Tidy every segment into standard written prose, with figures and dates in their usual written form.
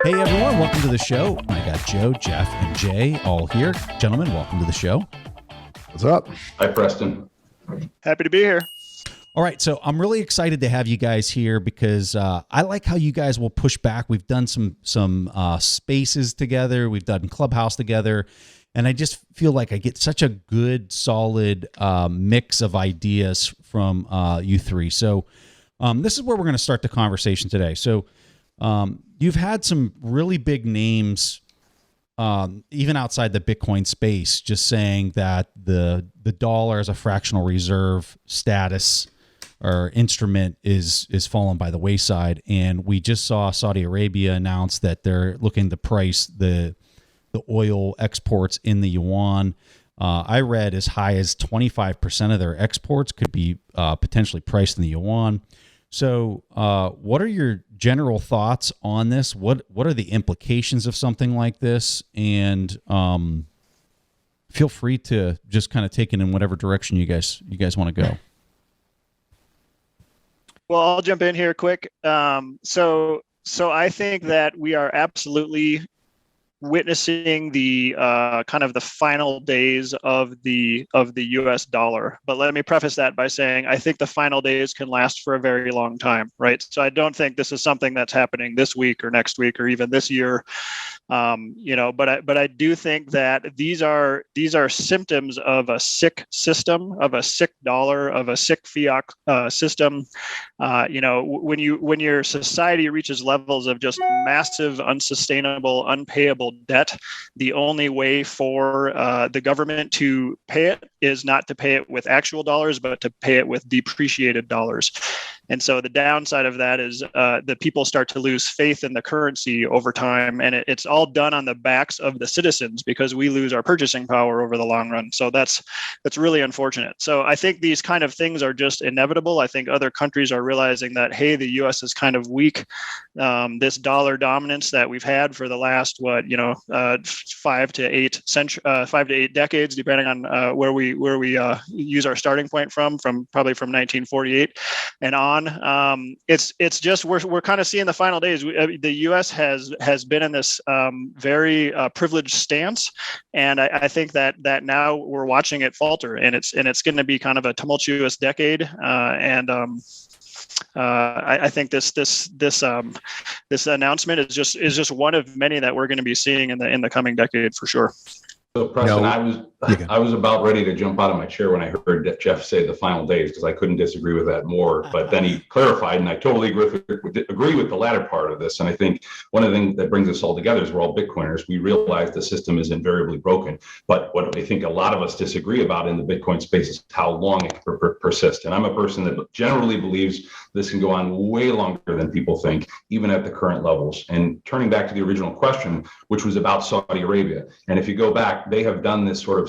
Hey everyone, welcome to the show. I got Joe, Jeff, and Jay all here. Gentlemen, welcome to the show. What's up? Hi, Preston. Happy to be here. All right, so I'm really excited to have you guys here because I like how you guys will push back. We've done some spaces together. We've done Clubhouse together. And I just feel like I get such a good, solid mix of ideas from you three. So this is where we're going to start the conversation today. So you've had some really big names, even outside the Bitcoin space, just saying that the dollar as a fractional reserve status or instrument is fallen by the wayside. And we just saw Saudi Arabia announce that they're looking to price the oil exports in the yuan. I read as high as 25% of their exports could be potentially priced in the yuan. So what are your general thoughts on this? What are the implications of something like this? And feel free to just kind of take it in whatever direction you guys want to go. Well, I'll jump in here quick. So I think that we are absolutely witnessing the kind of the final days of the U.S. dollar. But let me preface that by saying I think the final days can last for a very long time, right? So I don't think this is something that's happening this week or next week or even this year. But I do think that these are symptoms of a sick system, of a sick dollar, of a sick fiat system. When your society reaches levels of just massive, unsustainable, unpayable debt, the only way for the government to pay it is not to pay it with actual dollars, but to pay it with depreciated dollars. And so the downside of that is that people start to lose faith in the currency over time. And it's all done on the backs of the citizens because we lose our purchasing power over the long run. So that's really unfortunate. So I think these kind of things are just inevitable. I think other countries are realizing that, hey, the U.S. is kind of weak. This dollar dominance that we've had for the last, 5 to 8 decades, depending on where we use our starting point from probably from 1948 and on. It's just we're kind of seeing the final days. The U.S. has been in this very privileged stance, and I think that now we're watching it falter, and it's going to be kind of a tumultuous decade. I think this announcement is just one of many that we're going to be seeing in the coming decade for sure. So, Preston, I was about ready to jump out of my chair when I heard Jeff say the final days because I couldn't disagree with that more. But then he clarified, and I totally agree with the latter part of this. And I think one of the things that brings us all together is we're all Bitcoiners. We realize the system is invariably broken. But what I think a lot of us disagree about in the Bitcoin space is how long it can persist. And I'm a person that generally believes this can go on way longer than people think, even at the current levels. And turning back to the original question, which was about Saudi Arabia. And if you go back, they have done this sort of,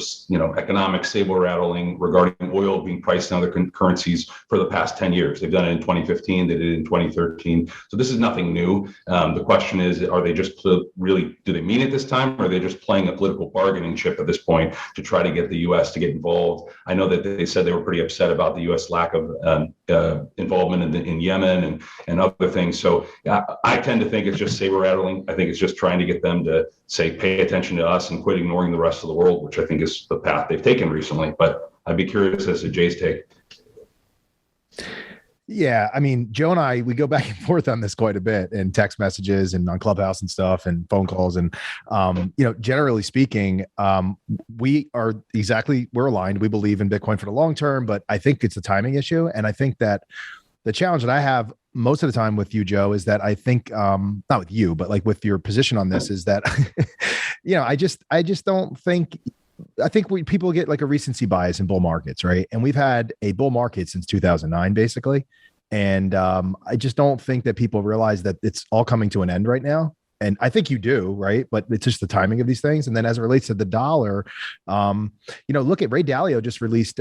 economic saber rattling regarding oil being priced in other currencies for the past 10 years. They've done it in 2015. They did it in 2013. So this is nothing new. The question is, are they just really, do they mean it this time? Or are they just playing a political bargaining chip at this point to try to get the U.S. to get involved? I know that they said they were pretty upset about the U.S. lack of involvement in Yemen and other things. So I tend to think it's just saber rattling. I think it's just trying to get them to say, pay attention to us and quit ignoring the rest of the world, which I think is the path they've taken recently. But I'd be curious as to Jay's take. Yeah, I mean, Joe and I, we go back and forth on this quite a bit in text messages and on Clubhouse and stuff and phone calls. And, generally speaking, we're aligned. We believe in Bitcoin for the long term, but I think it's a timing issue. And I think that the challenge that I have most of the time with you, Joe, is that I think, not with you, but like with your position on this is that, I just don't think, I think people get like a recency bias in bull markets, right? And we've had a bull market since 2009, basically. And I just don't think that people realize that it's all coming to an end right now. And I think you do, right? But it's just the timing of these things. And then as it relates to the dollar, look at Ray Dalio just released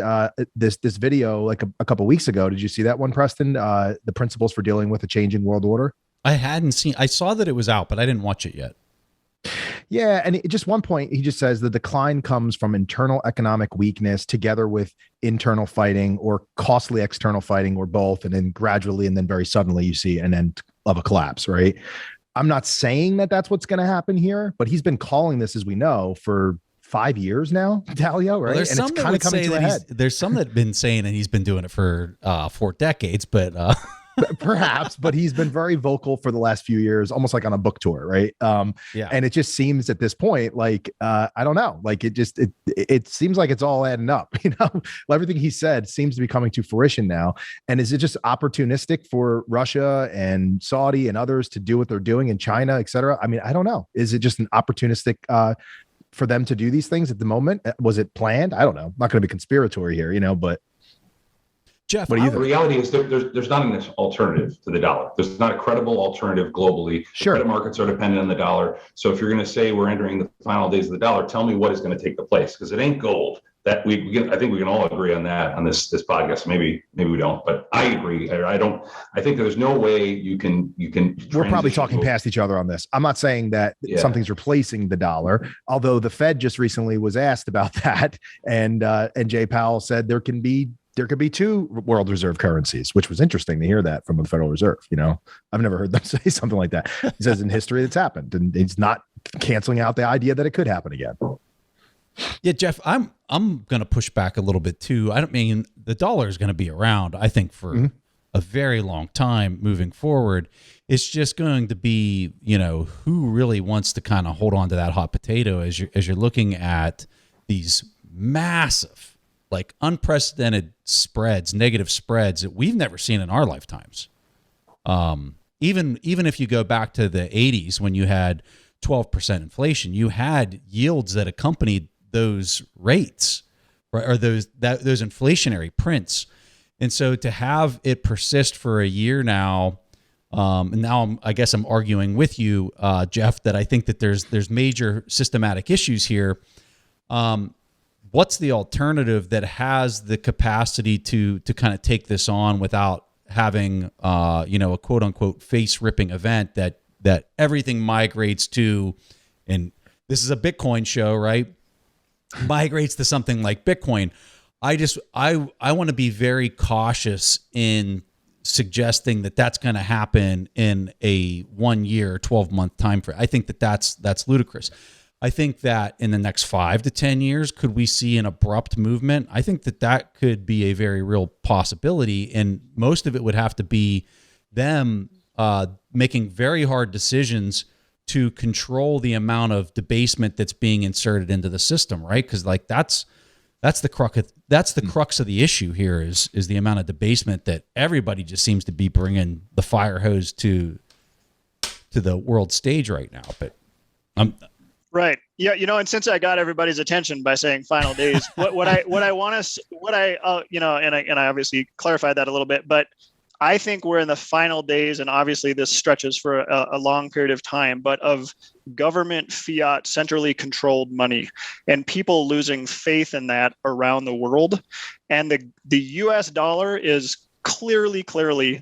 this video like a couple of weeks ago. Did you see that one, Preston? The principles for dealing with a changing world order. I saw that it was out, but I didn't watch it yet. Yeah. And just one point, he just says the decline comes from internal economic weakness together with internal fighting or costly external fighting or both. And then gradually and then very suddenly you see an end of a collapse, right? I'm not saying that that's what's going to happen here, but he's been calling this, as we know, for 5 years now, Dalio, right? Well, there's and some it's that kind of would coming say to a that head. there's some that have been saying that he's been doing it for 4 decades, but Perhaps, but he's been very vocal for the last few years, almost like on a book tour, right? yeah. And it just seems at this point, like I don't know, like it seems like it's all adding up. Everything he said seems to be coming to fruition now. And is it just opportunistic for Russia and Saudi and others to do what they're doing in China, et cetera? I mean, I don't know. Is it just an opportunistic for them to do these things at the moment? Was it planned? I don't know. I'm not going to be conspiratory here, but. Jeff, what do you the think? reality is that there's not an alternative to the dollar. There's not a credible alternative globally. Sure. Credit markets are dependent on the dollar. So if you're going to say we're entering the final days of the dollar, tell me what is going to take the place, because it ain't gold. That I think we can all agree on that on this podcast. Maybe we don't, but I agree. I think there's no way you can. We're probably talking past each other on this. I'm not saying that something's replacing the dollar, although the Fed just recently was asked about that, and Jay Powell said there could be 2 world reserve currencies, which was interesting to hear that from the Federal Reserve. I've never heard them say something like that. He says in history it's happened, and he's not canceling out the idea that it could happen again. Yeah, Jeff, I'm going to push back a little bit too. I don't mean the dollar is going to be around, I think, for a very long time moving forward. It's just going to be, who really wants to kind of hold on to that hot potato as you're looking at these massive, like unprecedented spreads, negative spreads that we've never seen in our lifetimes. Even if you go back to the 80s when you had 12% inflation, you had yields that accompanied those rates, right, or those inflationary prints. And so to have it persist for a year now, and now I guess I'm arguing with you, Jeff, that I think that there's major systematic issues here. What's the alternative that has the capacity to kind of take this on without having a quote unquote face ripping event that everything migrates to, and this is a Bitcoin show, right? Migrates to something like Bitcoin. I want to be very cautious in suggesting that that's going to happen in a 1 year, 12-month time frame. I think that's ludicrous. I think that in the next 5 to 10 years, could we see an abrupt movement? I think that could be a very real possibility, and most of it would have to be them making very hard decisions to control the amount of debasement that's being inserted into the system, right? Because that's the crux of the issue here is the amount of debasement that everybody just seems to be bringing the fire hose to the world stage right now. But right. Yeah. And since I got everybody's attention by saying final days, what I obviously clarified that a little bit, but I think we're in the final days, and obviously this stretches for a long period of time, but of government fiat centrally controlled money and people losing faith in that around the world. And the US dollar is clearly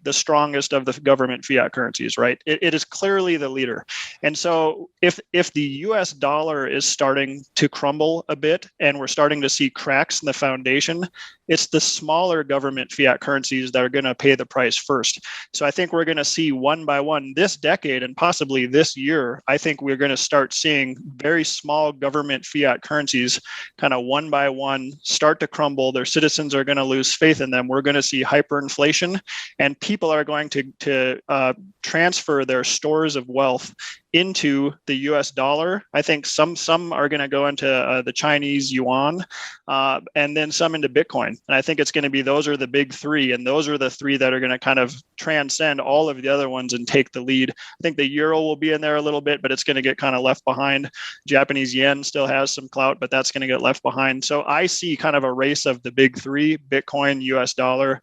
the strongest of the government fiat currencies, right? It is clearly the leader. And so if the US dollar is starting to crumble a bit and we're starting to see cracks in the foundation, it's the smaller government fiat currencies that are going to pay the price first. So I think we're going to see one by one this decade and possibly this year. I think we're going to start seeing very small government fiat currencies kind of one by one start to crumble. Their citizens are going to lose faith in them. We're going to see hyperinflation, and people are going to transfer their stores of wealth into the US dollar. I think some are going to go into the Chinese yuan, and then some into Bitcoin. And I think it's going to be, those are the big 3, and those are the 3 that are going to kind of transcend all of the other ones and take the lead. I think the euro will be in there a little bit, but it's going to get kind of left behind. Japanese yen still has some clout, but that's going to get left behind. So I see kind of a race of the big 3, Bitcoin, US dollar,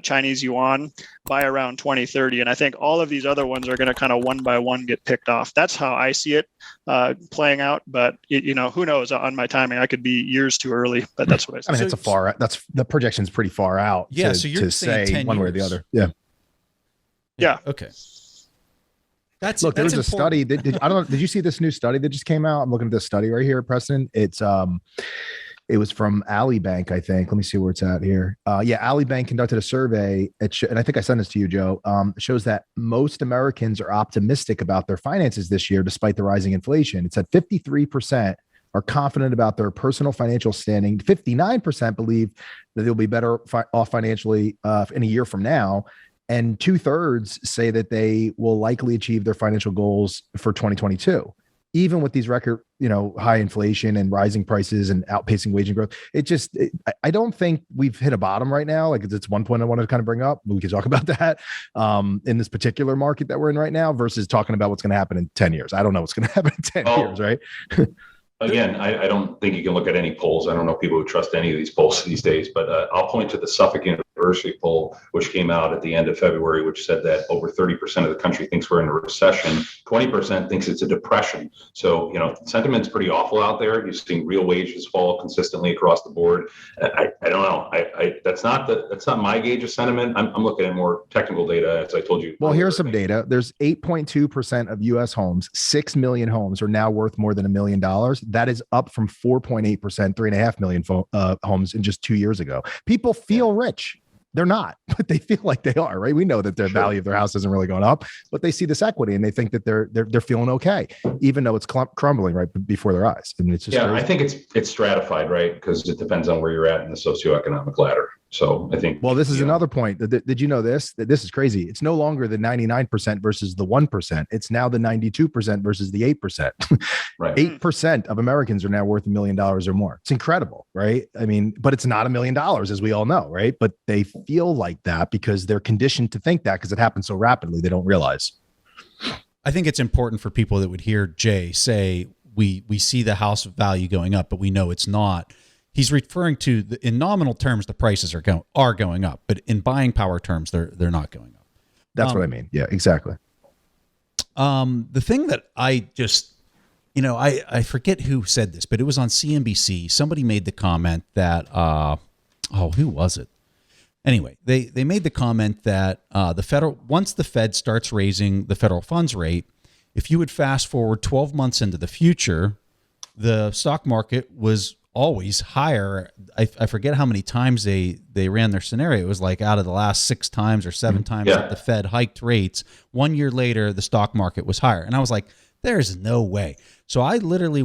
Chinese yuan, by around 2030. And I think all of these other ones are going to kind of one by one get picked off. That's how I see it playing out. But who knows on my timing? I could be years too early, but that's what I say. I mean, that's the projection's pretty far out. Yeah. So you're to saying say 10 one years. way or the other. Yeah. Yeah. Okay. There was a study that did you see this new study that just came out? I'm looking at this study right here, Preston. It's It was from Ali Bank, I think. Let me see where it's at here. Ali Bank conducted a survey, and I think I sent this to you, Joe. It shows that most Americans are optimistic about their finances this year, despite the rising inflation. It said 53% are confident about their personal financial standing. 59% believe that they'll be better off financially in a year from now. And 2/3 say that they will likely achieve their financial goals for 2022. Even with these record, high inflation and rising prices and outpacing wage and growth, I don't think we've hit a bottom right now. Like, it's one point I wanted to kind of bring up. We could talk about that in this particular market that we're in right now versus talking about what's going to happen in 10 years. I don't know what's going to happen in 10 years, right? Again, I don't think you can look at any polls. I don't know people who trust any of these polls these days, but I'll point to the Suffolk University poll, which came out at the end of February, which said that over 30% of the country thinks we're in a recession. 20% thinks it's a depression. So, sentiment's pretty awful out there. You're seeing real wages fall consistently across the board. I don't know. That's not my gauge of sentiment. I'm looking at more technical data, as I told you. Well, here's some data. There's 8.2% of U.S. homes, 6 million homes are now worth more than $1 million. That is up from 4.8%, 3.5 million homes in just 2 years ago. People feel rich. They're not, but they feel like they are, right? We know that their value of their house isn't really going up, but they see this equity and they think that they're feeling okay, even though it's crumbling right before their eyes. I mean, it's just crazy. I think it's stratified, right? Because it depends on where you're at in the socioeconomic ladder. So I think. Well, this is another point. Did you know this? That this is crazy. It's no longer the 99% versus the 1%. It's now the 92% versus the 8%. Right. 8% of Americans are now worth $1 million or more. It's incredible, right? I mean, but it's not $1 million, as we all know, right? But they feel like that because they're conditioned to think that because it happens so rapidly, they don't realize. I think it's important for people that would hear Jay say, we see the house value going up, but we know it's not. He's referring to in nominal terms, the prices are going up, but in buying power terms, they're not going up. That's what I mean. Yeah, exactly. The thing that I just, I forget who said this, but it was on CNBC. Somebody made the comment that, who was it? Anyway, they made the comment that once the Fed starts raising the federal funds rate, if you would fast forward 12 months into the future, the stock market was always higher. I forget how many times they ran their scenario. It was like out of the last 6 times or 7 times that the Fed hiked rates, 1 year later, the stock market was higher. And I was like, there's no way. So I literally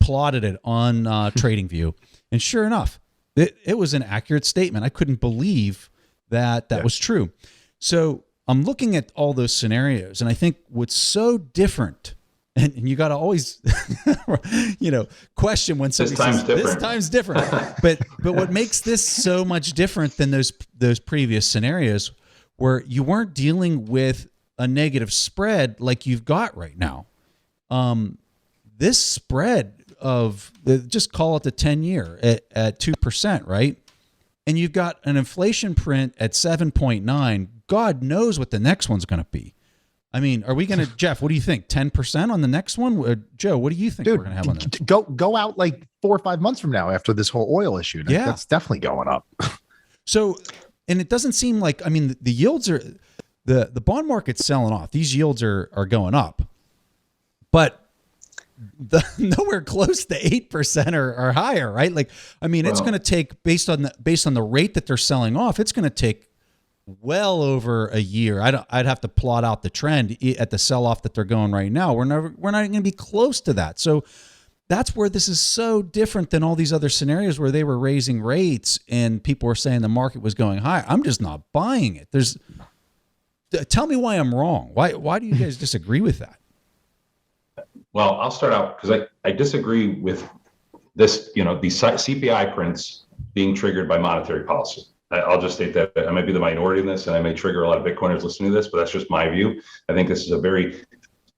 plotted it on TradingView. And sure enough, it was an accurate statement. I couldn't believe that was true. So I'm looking at all those scenarios, and I think what's so different, and you got to always, question when somebody says this time's different. but what makes this so much different than those previous scenarios, where you weren't dealing with a negative spread like you've got right now. This spread of just call it the 10-year at 2%, right? And you've got an inflation print at 7.9. God knows what the next one's going to be. I mean, are we going to, Jeff, what do you think? 10% on the next one? Joe, what do you think we're going to have on that? Go out like 4 or 5 months from now after this whole oil issue. Yeah. That's definitely going up. So, and it doesn't seem like, I mean, the yields are, the bond market's selling off. These yields are going up, but nowhere close to 8% or higher, right? Like, I mean, it's going to take, based on the rate that they're selling off, it's going to take well over a year. I'd have to plot out the trend at the sell-off that they're going right now. We're not going to be close to that. So that's where this is so different than all these other scenarios where they were raising rates and people were saying the market was going high. I'm just not buying it. Tell me why I'm wrong. Why do you guys disagree with that? Well, I'll start out because I disagree with this, these CPI prints being triggered by monetary policy. I'll just state that I might be the minority in this and I may trigger a lot of Bitcoiners listening to this, but that's just my view. I think this is a very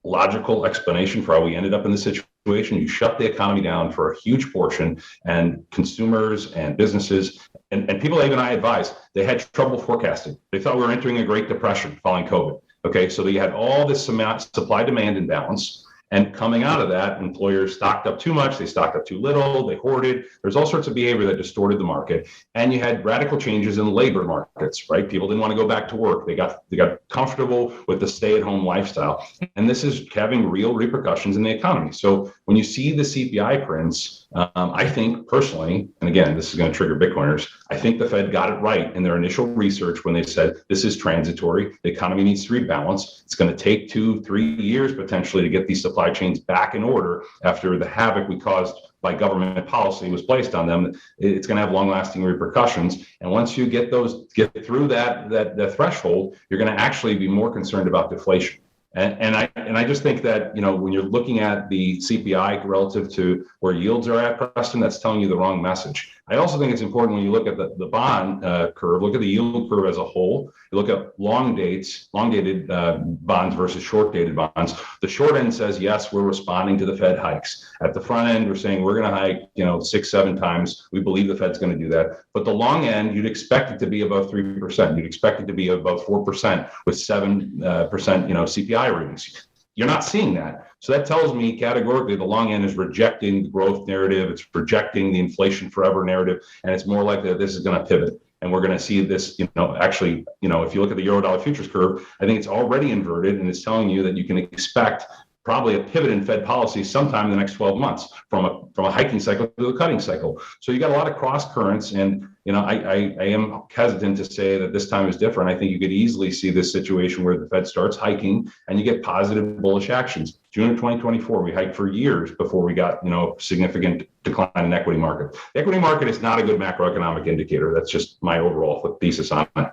logical explanation for how we ended up in this situation. You shut the economy down for a huge portion, and consumers and businesses and people even I advise, they had trouble forecasting. They thought we were entering a Great Depression following COVID. Okay, so you had all this supply-demand imbalance. And coming out of that, employers stocked up too much, they stocked up too little, they hoarded. There's all sorts of behavior that distorted the market. And you had radical changes in labor markets, right? People didn't want to go back to work. They got comfortable with the stay-at-home lifestyle. And this is having real repercussions in the economy. So when you see the CPI prints, I think personally, and again, this is going to trigger Bitcoiners, I think the Fed got it right in their initial research when they said this is transitory. The economy needs to rebalance. It's going to take 2-3 years potentially to get these supply chains back in order after the havoc we caused by government policy was placed on them. It's going to have long-lasting repercussions. And once you get through that threshold, you're going to actually be more concerned about deflation. And I just think that, when you're looking at the CPI relative to where yields are at, Preston, that's telling you the wrong message. I also think it's important when you look at the bond curve, look at the yield curve as a whole. You look at long-dated bonds versus short-dated bonds. The short end says, yes, we're responding to the Fed hikes. At the front end, we're saying we're going to hike, 6-7 times. We believe the Fed's going to do that. But the long end, you'd expect it to be above 3%. You'd expect it to be above 4% with 7%, CPI readings. You're not seeing that. So that tells me categorically the long end is rejecting the growth narrative. It's rejecting the inflation forever narrative. And it's more likely that this is going to pivot. And we're going to see this, actually, if you look at the Eurodollar futures curve, I think it's already inverted. And it's telling you that you can expect probably a pivot in Fed policy sometime in the next 12 months from a hiking cycle to a cutting cycle. So you got a lot of cross currents, and I am hesitant to say that this time is different. I think you could easily see this situation where the Fed starts hiking and you get positive bullish actions. June of 2024, we hiked for years before we got significant decline in equity market. The equity market is not a good macroeconomic indicator. That's just my overall thesis on it.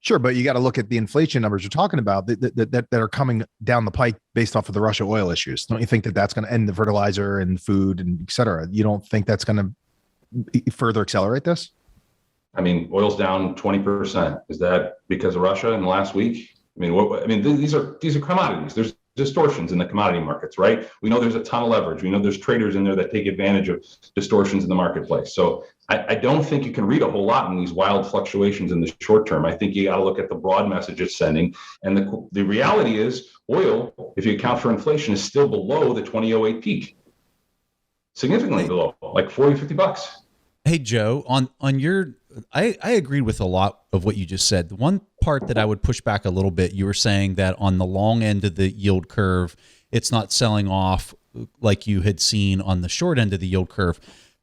Sure, but you got to look at the inflation numbers you're talking about that are coming down the pike based off of the Russia oil issues. Don't you think that that's going to end the fertilizer and food and et cetera? You don't think that's going to further accelerate this? I mean, oil's down 20%. Is that because of Russia in the last week? These are commodities. There's distortions in the commodity markets, right? We know there's a ton of leverage. We know there's traders in there that take advantage of distortions in the marketplace. So I don't think you can read a whole lot in these wild fluctuations in the short term. I think you got to look at the broad message it's sending. And the reality is oil, if you account for inflation, is still below the 2008 peak. Significantly below, like $40-$50. Hey, Joe, I agreed with a lot of what you just said. The one part that I would push back a little bit, you were saying that on the long end of the yield curve, it's not selling off like you had seen on the short end of the yield curve.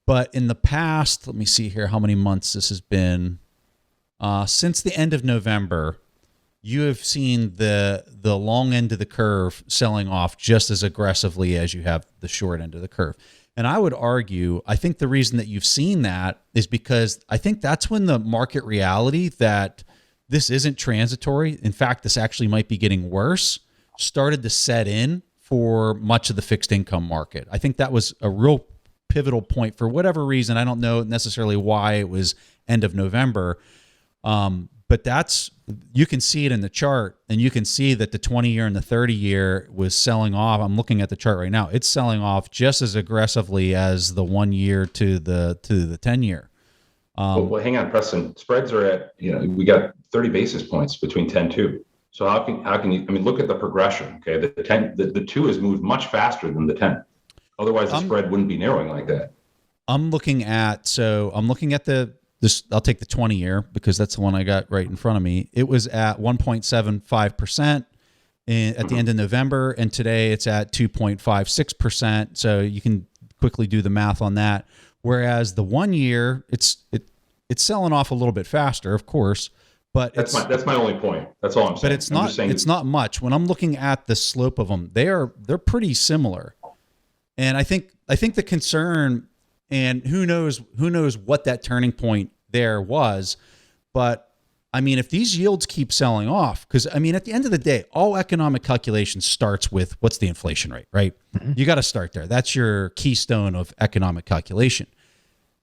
But in the past, let me see here how many months this has been. Since the end of November, you have seen the long end of the curve selling off just as aggressively as you have the short end of the curve. And I would argue, I think the reason that you've seen that is because I think that's when the market reality that this isn't transitory, in fact, this actually might be getting worse, started to set in for much of the fixed income market. I think that was a real pivotal point for whatever reason. I don't know necessarily why it was end of November, but you can see it in the chart, and you can see that the 20-year and the 30-year was selling off. I'm looking at the chart right now. It's selling off just as aggressively as the 1 year to the 10-year. Well, hang on, Preston. Spreads are at, we got 30 basis points between 10-2. So how can you, look at the progression, okay? The 2 has moved much faster than the 10. Otherwise, the spread wouldn't be narrowing like that. I'm looking at this. I'll take the 20-year because that's the one I got right in front of me. It was at 1.75% at the end of November, and today it's at 2.56%. So you can quickly do the math on that. Whereas the 1 year, it's selling off a little bit faster, of course, but that's my only point. That's all I'm saying. But it's not much. When I'm looking at the slope of them, they're pretty similar. And I think the concern, and who knows what that turning point there was, but if these yields keep selling off, because at the end of the day, all economic calculation starts with what's the inflation rate, right? Mm-hmm. You got to start there. That's your keystone of economic calculation.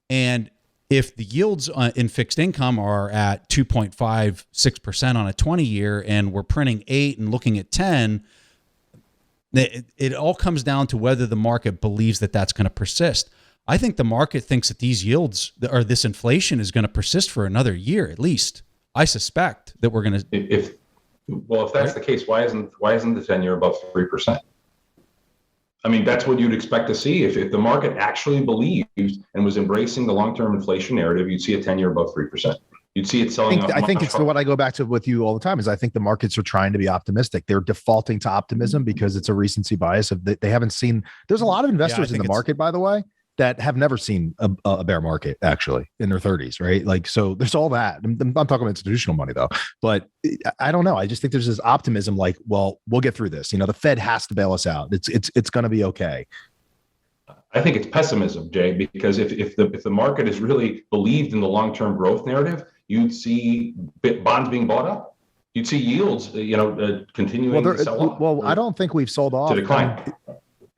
And if the yields in fixed income are at 2.56% on a 20-year, and we're printing 8 and looking at 10, it all comes down to whether the market believes that that's going to persist. I think the market thinks that these yields or this inflation is going to persist for another year at least. I suspect that we're going to. If that's the case, why isn't the 10-year above 3%? I mean, that's what you'd expect to see. If the market actually believed and was embracing the long-term inflation narrative, you'd see a 10-year above 3%. You'd see it selling. I think it's what I go back to with you all the time is I think the markets are trying to be optimistic. They're defaulting to optimism because it's a recency bias of they haven't seen. There's a lot of investors in the market, by the way, that have never seen a bear market actually in their 30s, right? Like, so there's all that. I'm talking about institutional money though, but I don't know. I just think there's this optimism like, well, we'll get through this. You know, the Fed has to bail us out. It's going to be okay. I think it's pessimism, Jay, because if the market is really believed in the long-term growth narrative, you'd see bonds being bought up. You'd see yields, continuing to sell off. Well, I don't think we've sold off. To decline.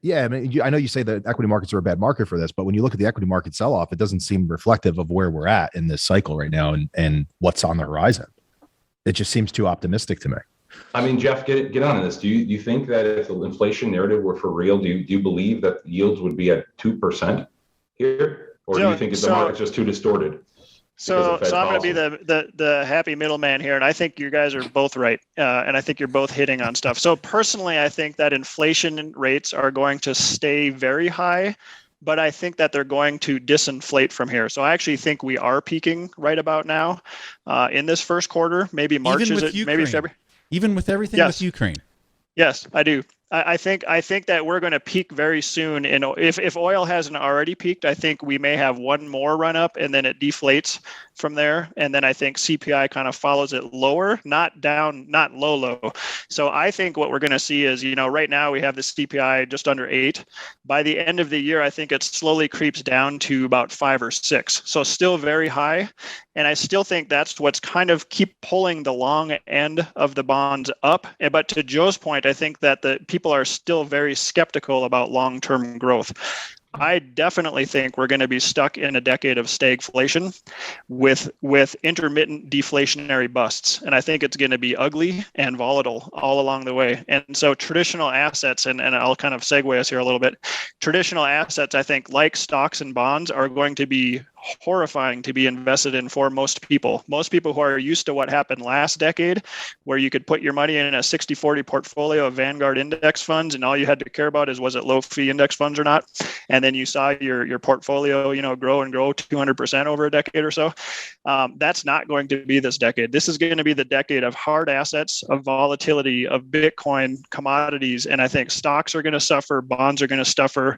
Yeah, I mean, I know you say that equity markets are a bad market for this, but when you look at the equity market sell-off, it doesn't seem reflective of where we're at in this cycle right now and what's on the horizon. It just seems too optimistic to me. I mean, Jeff, get on this. Do you think that if the inflation narrative were for real, do you believe that yields would be at 2% here, or do you think the market's just too distorted? So I'm going to be the happy middleman here, and I think you guys are both right, and I think you're both hitting on stuff. So personally, I think that inflation rates are going to stay very high, but I think that they're going to disinflate from here. So I actually think we are peaking right about now in this first quarter. Maybe March is it? Maybe February. Even with everything with Ukraine. Yes, I do. I think that we're going to peak very soon. And if oil hasn't already peaked, I think we may have one more run up and then it deflates from there. And then I think CPI kind of follows it lower, not down, not low. So I think what we're going to see is, right now we have the CPI just under 8. By the end of the year, I think it slowly creeps down to about 5 or 6. So still very high. And I still think that's what's kind of keep pulling the long end of the bonds up. But to Joe's point, I think that the people are still very skeptical about long-term growth. I definitely think we're going to be stuck in a decade of stagflation with intermittent deflationary busts. And I think it's going to be ugly and volatile all along the way. And so traditional assets, and I'll kind of segue us here a little bit, traditional assets, I think, like stocks and bonds, are going to be horrifying to be invested in for most people. Most people who are used to what happened last decade, where you could put your money in a 60-40 portfolio of Vanguard index funds, and all you had to care about is, was it low-fee index funds or not? And then you saw your portfolio, grow and grow 200% over a decade or so. That's not going to be this decade. This is going to be the decade of hard assets, of volatility, of Bitcoin, commodities, and I think stocks are going to suffer, bonds are going to suffer.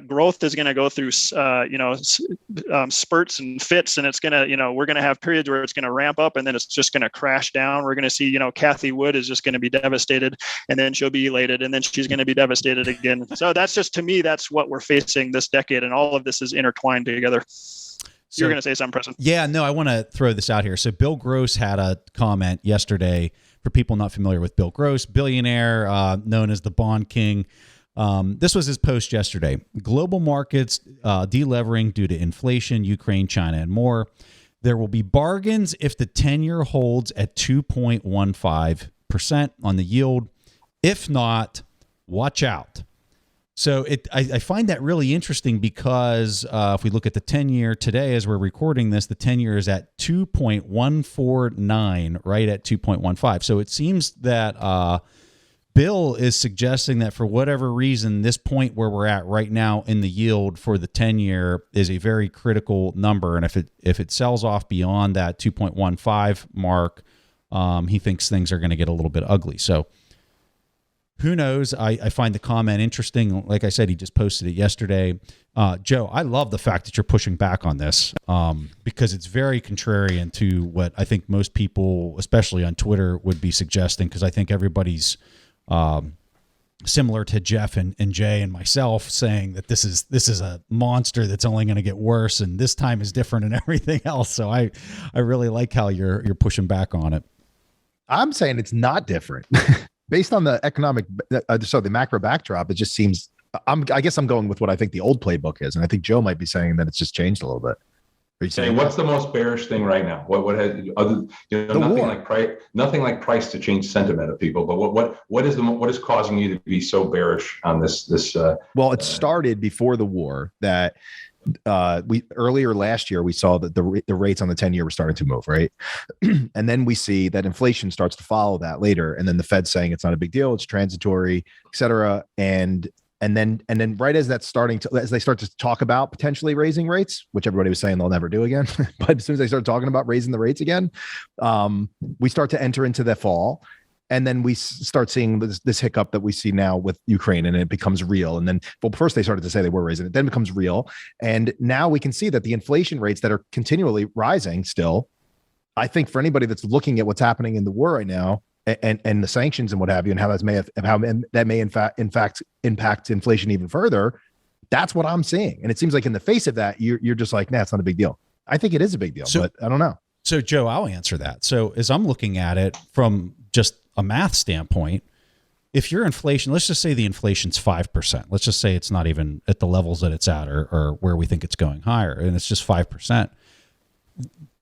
Growth is going to go through, spurts and fits, and it's going to, we're going to have periods where it's going to ramp up and then it's just going to crash down. We're going to see, Kathy Wood is just going to be devastated, and then she'll be elated, and then she's going to be devastated again. So that's just, to me, that's what we're facing this decade, and all of this is intertwined together. So, you're going to say something, Preston? Yeah, no, I want to throw this out here. So Bill Gross had a comment yesterday. For people not familiar with Bill Gross, billionaire, known as the Bond King. This was his post yesterday. Global markets delevering due to inflation, Ukraine, China, and more. There will be bargains if the 10-year holds at 2.15% on the yield. If not, watch out. So I find that really interesting because if we look at the 10-year today as we're recording this, the 10-year is at 2.149, right at 2.15. So it seems that Bill is suggesting that for whatever reason, this point where we're at right now in the yield for the 10-year is a very critical number. And if it sells off beyond that 2.15 mark, he thinks things are going to get a little bit ugly. So who knows? I find the comment interesting. Like I said, he just posted it yesterday. Joe, I love the fact that you're pushing back on this because it's very contrarian to what I think most people, especially on Twitter, would be suggesting, because I think everybody's similar to Jeff and Jay and myself, saying that this is a monster that's only going to get worse, and this time is different and everything else. So I really like how you're pushing back on it. I'm saying it's not different. Based on the economic, the macro backdrop, it just seems, I guess I'm going with what I think the old playbook is. And I think Joe might be saying that it's just changed a little bit. Are you saying what's the most bearish thing right now? What has nothing like price to change sentiment of people, but what is causing you to be so bearish on this? Well, it started before the war that earlier last year we saw that the rates on the 10-year were starting to move, right? And then we see that inflation starts to follow that later, and then the Fed saying it's not a big deal, it's transitory, et cetera. And And then right as that's as they start to talk about potentially raising rates, which everybody was saying they'll never do again, but as soon as they start talking about raising the rates again, we start to enter into the fall. And then we start seeing this hiccup that we see now with Ukraine, and it becomes real. And then, well, first they started to say they were raising it, then it becomes real. And now we can see that the inflation rates that are continually rising still, I think for anybody that's looking at what's happening in the war right now, and the sanctions and what have you, and how that may in fact impact inflation even further. That's what I'm seeing, and it seems like in the face of that, you're just like, nah, it's not a big deal. I think it is a big deal, but I don't know. So Joe, I'll answer that. So as I'm looking at it from just a math standpoint, if your inflation, let's just say the inflation's 5%. Let's just say it's not even at the levels that it's at, or where we think it's going higher, and it's just 5%.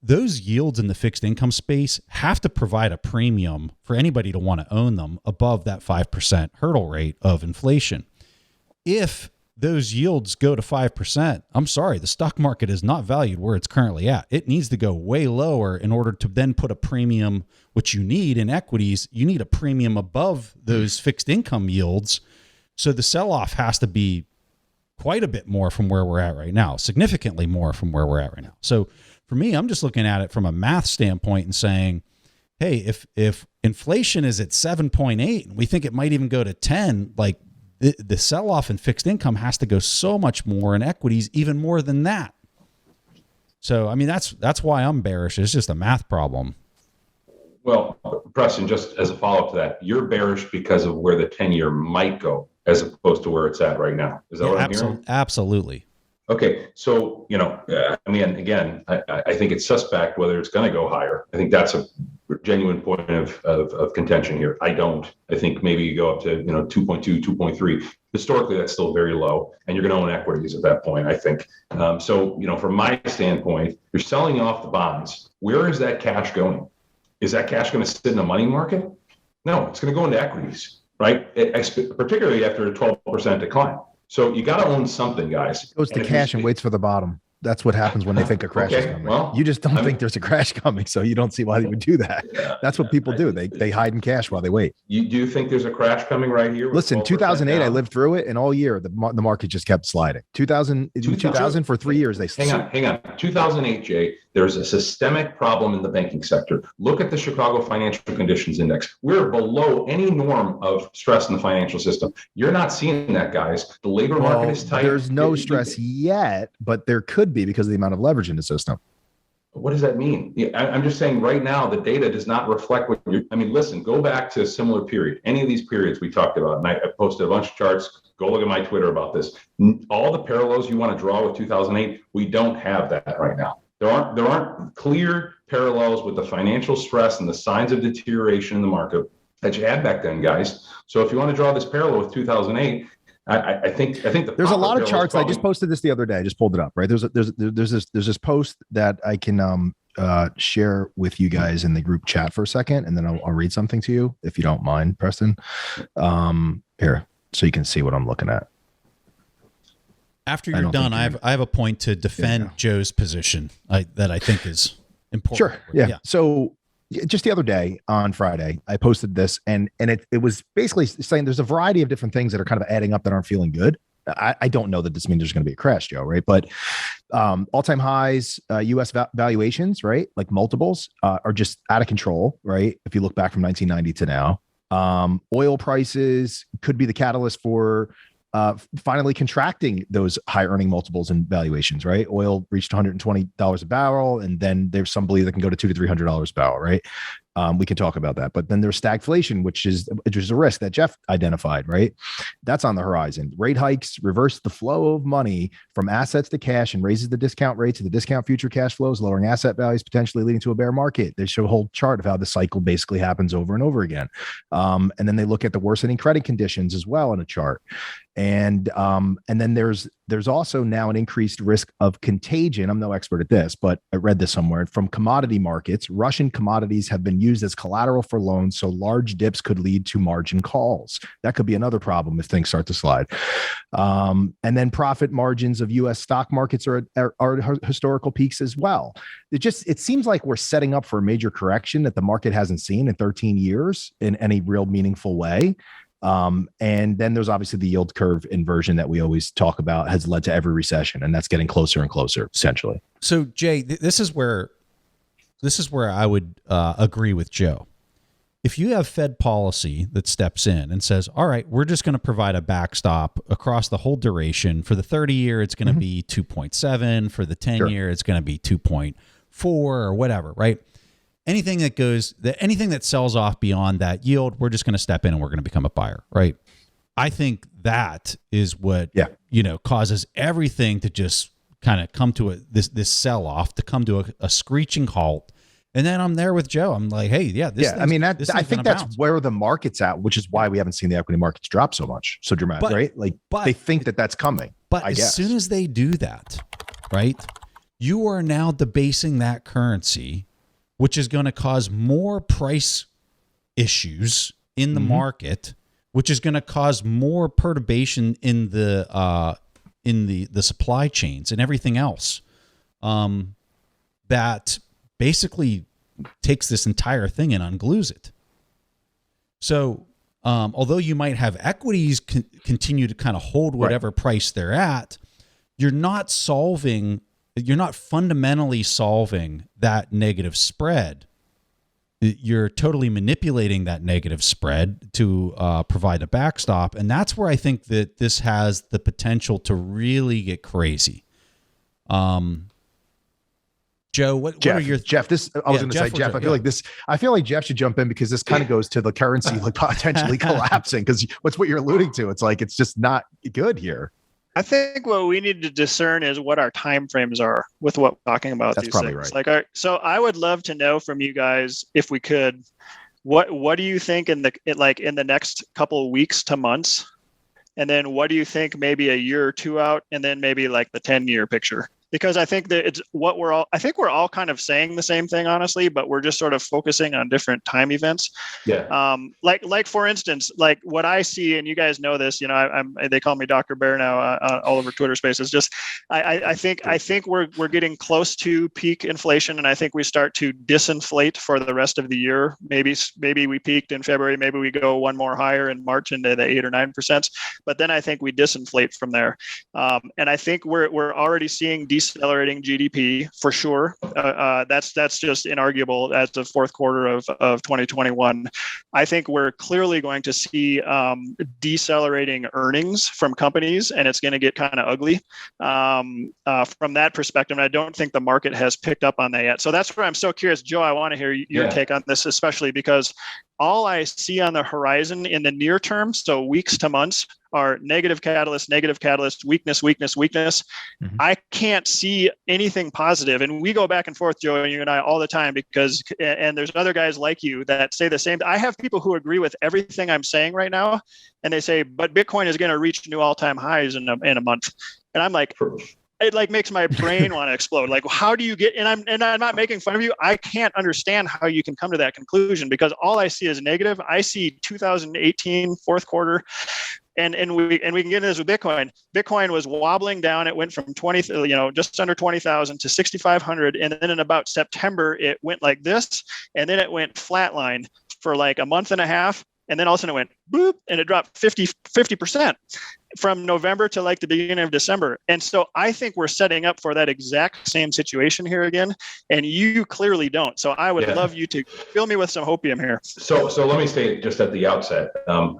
Those yields in the fixed income space have to provide a premium for anybody to want to own them above that 5% hurdle rate of inflation. If those yields go to 5%, I'm sorry, the stock market is not valued where it's currently at. It needs to go way lower in order to then put a premium, which you need in equities. You need a premium above those fixed income yields. So the sell-off has to be quite a bit more from where we're at right now, significantly more from where we're at right now. So for me, I'm just looking at it from a math standpoint and saying, hey, if inflation is at 7.8 and we think it might even go to 10, like the sell-off in fixed income has to go so much more in equities, even more than that. So, I mean, that's why I'm bearish. It's just a math problem. Well, Preston, just as a follow-up to that, you're bearish because of where the 10-year might go as opposed to where it's at right now. Is that what I'm hearing? Absolutely. Okay, so, I mean, again, I think it's suspect whether it's going to go higher. I think that's a genuine point of contention here. I don't. I think maybe you go up to, 2.2, 2.3. Historically, that's still very low, and you're going to own equities at that point, I think. So, from my standpoint, you're selling off the bonds. Where is that cash going? Is that cash going to sit in the money market? No, it's going to go into equities, right? Particularly after a 12% decline. So you got to own something, guys. It goes to cash and waits for the bottom. That's what happens when they think a crash is coming. Well, you just don't think there's a crash coming, so you don't see why they would do that. That's what people do. They hide in cash while they wait. Do you think there's a crash coming right here? Listen, 2008, I lived through it, and all year the market just kept sliding. 2000 for 3 years they. Hang on. 2008, Jay. There's a systemic problem in the banking sector. Look at the Chicago Financial Conditions Index. We're below any norm of stress in the financial system. You're not seeing that, guys. The labor market is tight. There's no stress yet, but there could be because of the amount of leverage in the system. What does that mean? I'm just saying right now, the data does not reflect what you're, listen, go back to a similar period. Any of these periods we talked about, and I posted a bunch of charts. Go look at my Twitter about this. All the parallels you want to draw with 2008, we don't have that right now. There aren't clear parallels with the financial stress and the signs of deterioration in the market that you had back then, guys. So if you want to draw this parallel with 2008, I think there's a lot of charts. I just posted this the other day. I just pulled it up. Right. There's this post that I can share with you guys in the group chat for a second, and then I'll read something to you if you don't mind, Preston. Here, so you can see what I'm looking at. After you're done, I have a point to defend Joe's position that I think is important. Sure. Yeah. So just the other day on Friday, I posted this and it was basically saying there's a variety of different things that are kind of adding up that aren't feeling good. I don't know that this means there's going to be a crash, Joe, right? But all-time highs, U.S. valuations, right? Like multiples are just out of control, right? If you look back from 1990 to now, oil prices could be the catalyst for finally contracting those high earning multiples and valuations, right? Oil reached $120 a barrel, and then there's some believe that can go to $200 to $300 a barrel, right? We can talk about that, but then there's stagflation, which is a risk that Jeff identified, right? That's on the horizon. Rate hikes reverse the flow of money from assets to cash and raises the discount rates of the discount future cash flows, lowering asset values, potentially leading to a bear market. They show a whole chart of how the cycle basically happens over and over again. And then they look at the worsening credit conditions as well in a chart. And then there's also now an increased risk of contagion. I'm no expert at this, but I read this somewhere from commodity markets. Russian commodities have been used as collateral for loans, so large dips could lead to margin calls. That could be another problem if things start to slide. And then profit margins of U.S. stock markets are historical peaks as well. It seems like we're setting up for a major correction that the market hasn't seen in 13 years in any real meaningful way. And then there's obviously the yield curve inversion that we always talk about has led to every recession, and that's getting closer and closer, essentially. So Jay, this is where I would agree with Joe. If you have Fed policy that steps in and says, all right, we're just going to provide a backstop across the whole duration. For the 30-year, it's going to be 2.7. For the 10-year, it's going to be 2.4 or whatever, right? Anything that sells off beyond that yield, we're just going to step in and we're going to become a buyer, right? I think that is what causes everything to just kind of come to this sell-off, to come to a screeching halt. And then I'm there with Joe. I'm like, hey, I think that's where the market's at, which is why we haven't seen the equity markets drop so much, so dramatic, right? Like, they think that that's coming. But as soon as they do that, right, you are now debasing that currency, which is going to cause more price issues in the market, which is going to cause more perturbation in the supply chains and everything else. That basically takes this entire thing and unglues it. So, although you might have equities continue to kind of hold whatever price they're at, you're not fundamentally solving that negative spread. You're totally manipulating that negative spread to provide a backstop. And that's where I think that this has the potential to really get crazy. Joe, what are your Jeff? I was going to say, Jeff. I feel like Jeff should jump in, because this kind of goes to the currency like potentially collapsing. Because what's what you're alluding to? It's like it's just not good here. I think what we need to discern is what our time frames are with what we're talking about. That's these probably things. right. So I would love to know from you guys, if we could, what do you think in the next couple of weeks to months, and then what do you think maybe a year or two out, and then maybe like the 10-year picture? Because I think that we're all kind of saying the same thing, honestly, but we're just sort of focusing on different time events. Yeah. Like for instance, like what I see, and you guys know this, they call me Dr. Bear now all over Twitter Spaces. Just I think we're getting close to peak inflation, and I think we start to disinflate for the rest of the year. Maybe we peaked in February, maybe we go one more higher in March into the 8 or 9%, but then I think we disinflate from there. And I think we're already seeing decelerating GDP for sure. That's just inarguable as the fourth quarter of 2021. I think we're clearly going to see decelerating earnings from companies, and it's going to get kind of ugly from that perspective. And I don't think the market has picked up on that yet. So that's where I'm so curious, Joe. I want to hear your take on this, especially because all I see on the horizon in the near term, so weeks to months, are negative catalyst, weakness. Mm-hmm. I can't see anything positive. And we go back and forth, Joe, and you and I, all the time, and there's other guys like you that say the same. I have people who agree with everything I'm saying right now, and they say, but Bitcoin is going to reach new all-time highs in a month. And I'm like, it like makes my brain want to explode. Like, how do you get, and I'm not making fun of you. I can't understand how you can come to that conclusion, because all I see is negative. I see 2018 fourth quarter. And we can get into this with Bitcoin. Bitcoin was wobbling down. It went from just under 20,000 to 6,500. And then in about September, it went like this. And then it went flatline for like a month and a half. And then all of a sudden it went boop, and it dropped 50% from November to like the beginning of December. And so I think we're setting up for that exact same situation here again. And you clearly don't. So I would love you to fill me with some hopium here. So let me say just at the outset,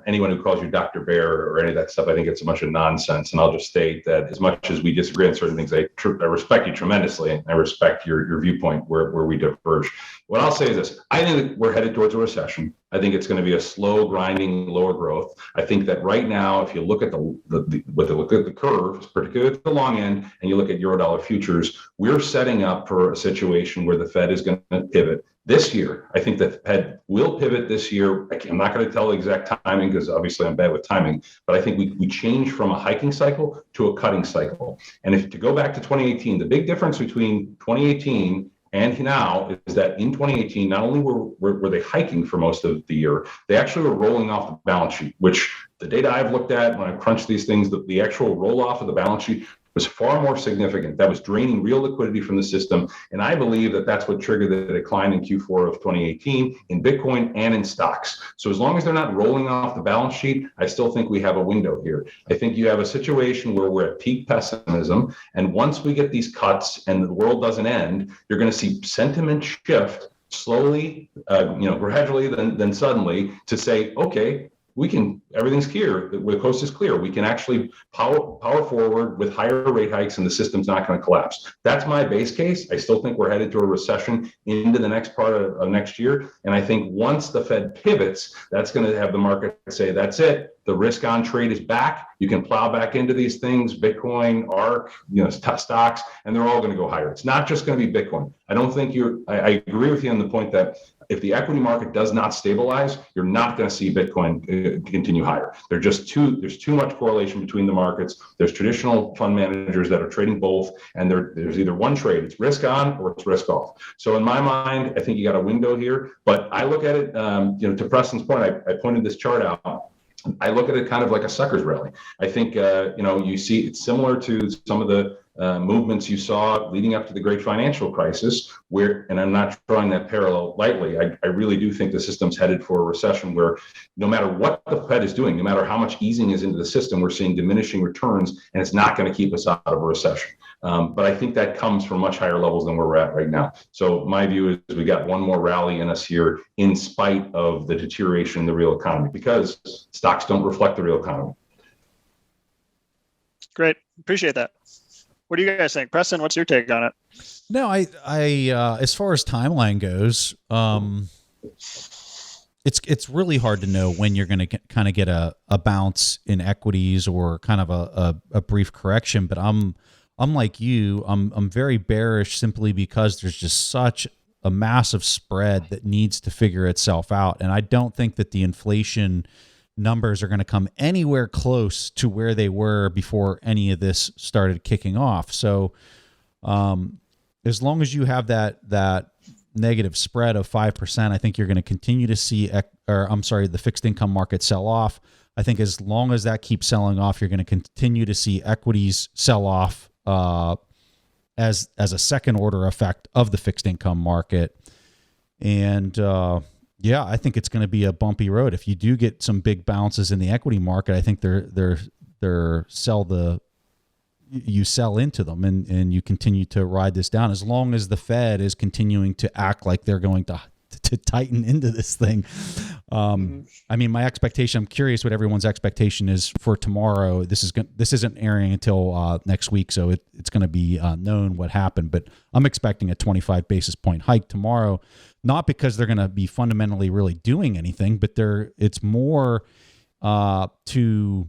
anyone who calls you Dr. Bear or any of that stuff, I think it's a bunch of nonsense. And I'll just state that as much as we disagree on certain things, I respect you tremendously. And I respect your viewpoint where we diverge. What I'll say is this: I think that we're headed towards a recession. I think it's going to be a slow, grinding, lower growth. I think that right now, if you look at the curve, particularly at the long end, and you look at Eurodollar futures, we're setting up for a situation where the Fed is going to pivot this year. I think that the Fed will pivot this year. I'm not going to tell the exact timing, because obviously I'm bad with timing, but I think we change from a hiking cycle to a cutting cycle. And if to go back to 2018, the big difference between 2018 and now is that in 2018, not only were they hiking for most of the year, they actually were rolling off the balance sheet, which the data I've looked at when I crunched these things, the actual roll off of the balance sheet was far more significant. That was draining real liquidity from the system. And I believe that that's what triggered the decline in Q4 of 2018 in Bitcoin and in stocks. So as long as they're not rolling off the balance sheet, I still think we have a window here. I think you have a situation where we're at peak pessimism. And once we get these cuts and the world doesn't end, you're going to see sentiment shift slowly, gradually, then suddenly, to say, okay, everything's clear. The coast is clear. We can actually power forward with higher rate hikes and the system's not going to collapse. That's my base case. I still think we're headed to a recession into the next part of next year. And I think once the Fed pivots, that's going to have the market say, that's it. The risk on trade is back. You can plow back into these things, Bitcoin, ARK, stocks, and they're all going to go higher. It's not just going to be Bitcoin. I agree with you on the point that if the equity market does not stabilize, you're not going to see Bitcoin continue higher. There's too much correlation between the markets. There's traditional fund managers that are trading both, and there's either one trade, it's risk on or it's risk off. So in my mind, I think you got a window here, but I look at it, to Preston's point, I pointed this chart out. I look at it kind of like a suckers rally. I think, you see it's similar to some of the movements you saw leading up to the great financial crisis, and I'm not drawing that parallel lightly. I really do think the system's headed for a recession where no matter what the Fed is doing, no matter how much easing is into the system, we're seeing diminishing returns, and it's not going to keep us out of a recession. But I think that comes from much higher levels than where we're at right now. So my view is we got one more rally in us here in spite of the deterioration in the real economy, because stocks don't reflect the real economy. Great. Appreciate that. What do you guys think? Preston, what's your take on it? No, I as far as timeline goes, it's really hard to know when you're going to kind of get a bounce in equities or kind of a brief correction. But I'm like you, I'm very bearish simply because there's just such a massive spread that needs to figure itself out, and I don't think that the inflation numbers are going to come anywhere close to where they were before any of this started kicking off. So as long as you have that negative spread of 5%, I think you're going to continue to see, the fixed income market sell off. I think as long as that keeps selling off, you're going to continue to see equities sell off as a second order effect of the fixed income market. And yeah, I think it's going to be a bumpy road. If you do get some big bounces in the equity market, I think you sell into them and you continue to ride this down as long as the Fed is continuing to act like they're going to tighten into this thing. I mean, my expectation, I'm curious what everyone's expectation is for tomorrow. This isn't airing until next week, so it's going to be known what happened, but I'm expecting a 25 basis point hike tomorrow, not because they're going to be fundamentally really doing anything, but it's more to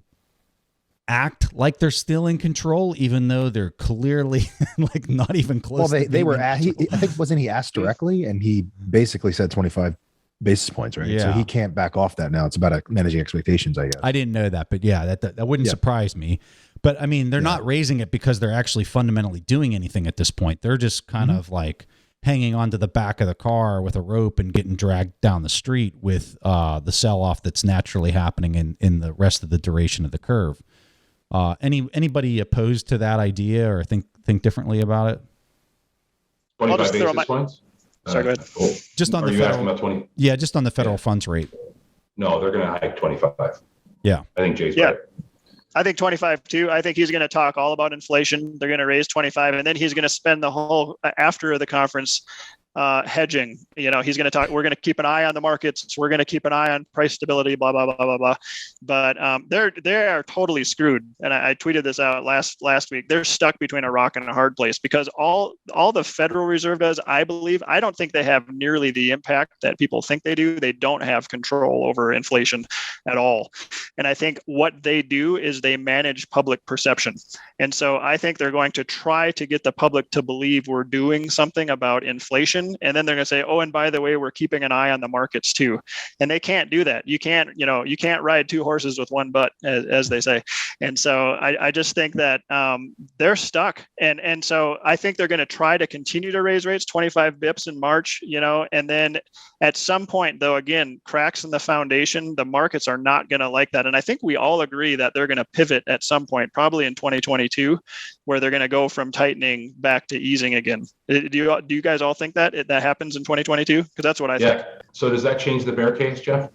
act like they're still in control, even though they're clearly like not even close. Well, they were I think, wasn't he asked directly, and he basically said 25 basis points, right? Yeah. So he can't back off that now. It's about managing expectations, I guess. I didn't know that, but yeah, that wouldn't surprise me. But I mean, they're not raising it because they're actually fundamentally doing anything at this point. They're just kind of like hanging onto the back of the car with a rope and getting dragged down the street with the sell-off that's naturally happening in the rest of the duration of the curve. Anybody opposed to that idea or think differently about it? 25 basis points? Sorry, go ahead. Cool. Just on the federal, asking about 20? Yeah, just on the federal funds rate. No, they're going to hike 25. Yeah. I think Jay's right. I think 25 too. I think he's going to talk all about inflation. They're going to raise 25, and then he's going to spend the whole after the conference hedging. He's going to talk. We're going to keep an eye on the markets. We're going to keep an eye on price stability. Blah blah blah blah blah. But they are totally screwed. And I tweeted this out last week. They're stuck between a rock and a hard place because all the Federal Reserve does, I believe, I don't think they have nearly the impact that people think they do. They don't have control over inflation at all. And I think what they do is they manage public perception. And so I think they're going to try to get the public to believe we're doing something about inflation again. And then they're going to say, oh, and by the way, we're keeping an eye on the markets too. And they can't do that. You can't ride two horses with one butt, as they say. And so I just think that they're stuck. And so I think they're going to try to continue to raise rates 25 bips in March, and then at some point, though, again, cracks in the foundation, the markets are not going to like that. And I think we all agree that they're going to pivot at some point, probably in 2022, where they're going to go from tightening back to easing again. Do you guys all think that happens in 2022? Because that's what I think. So does that change the bear case, Jeff?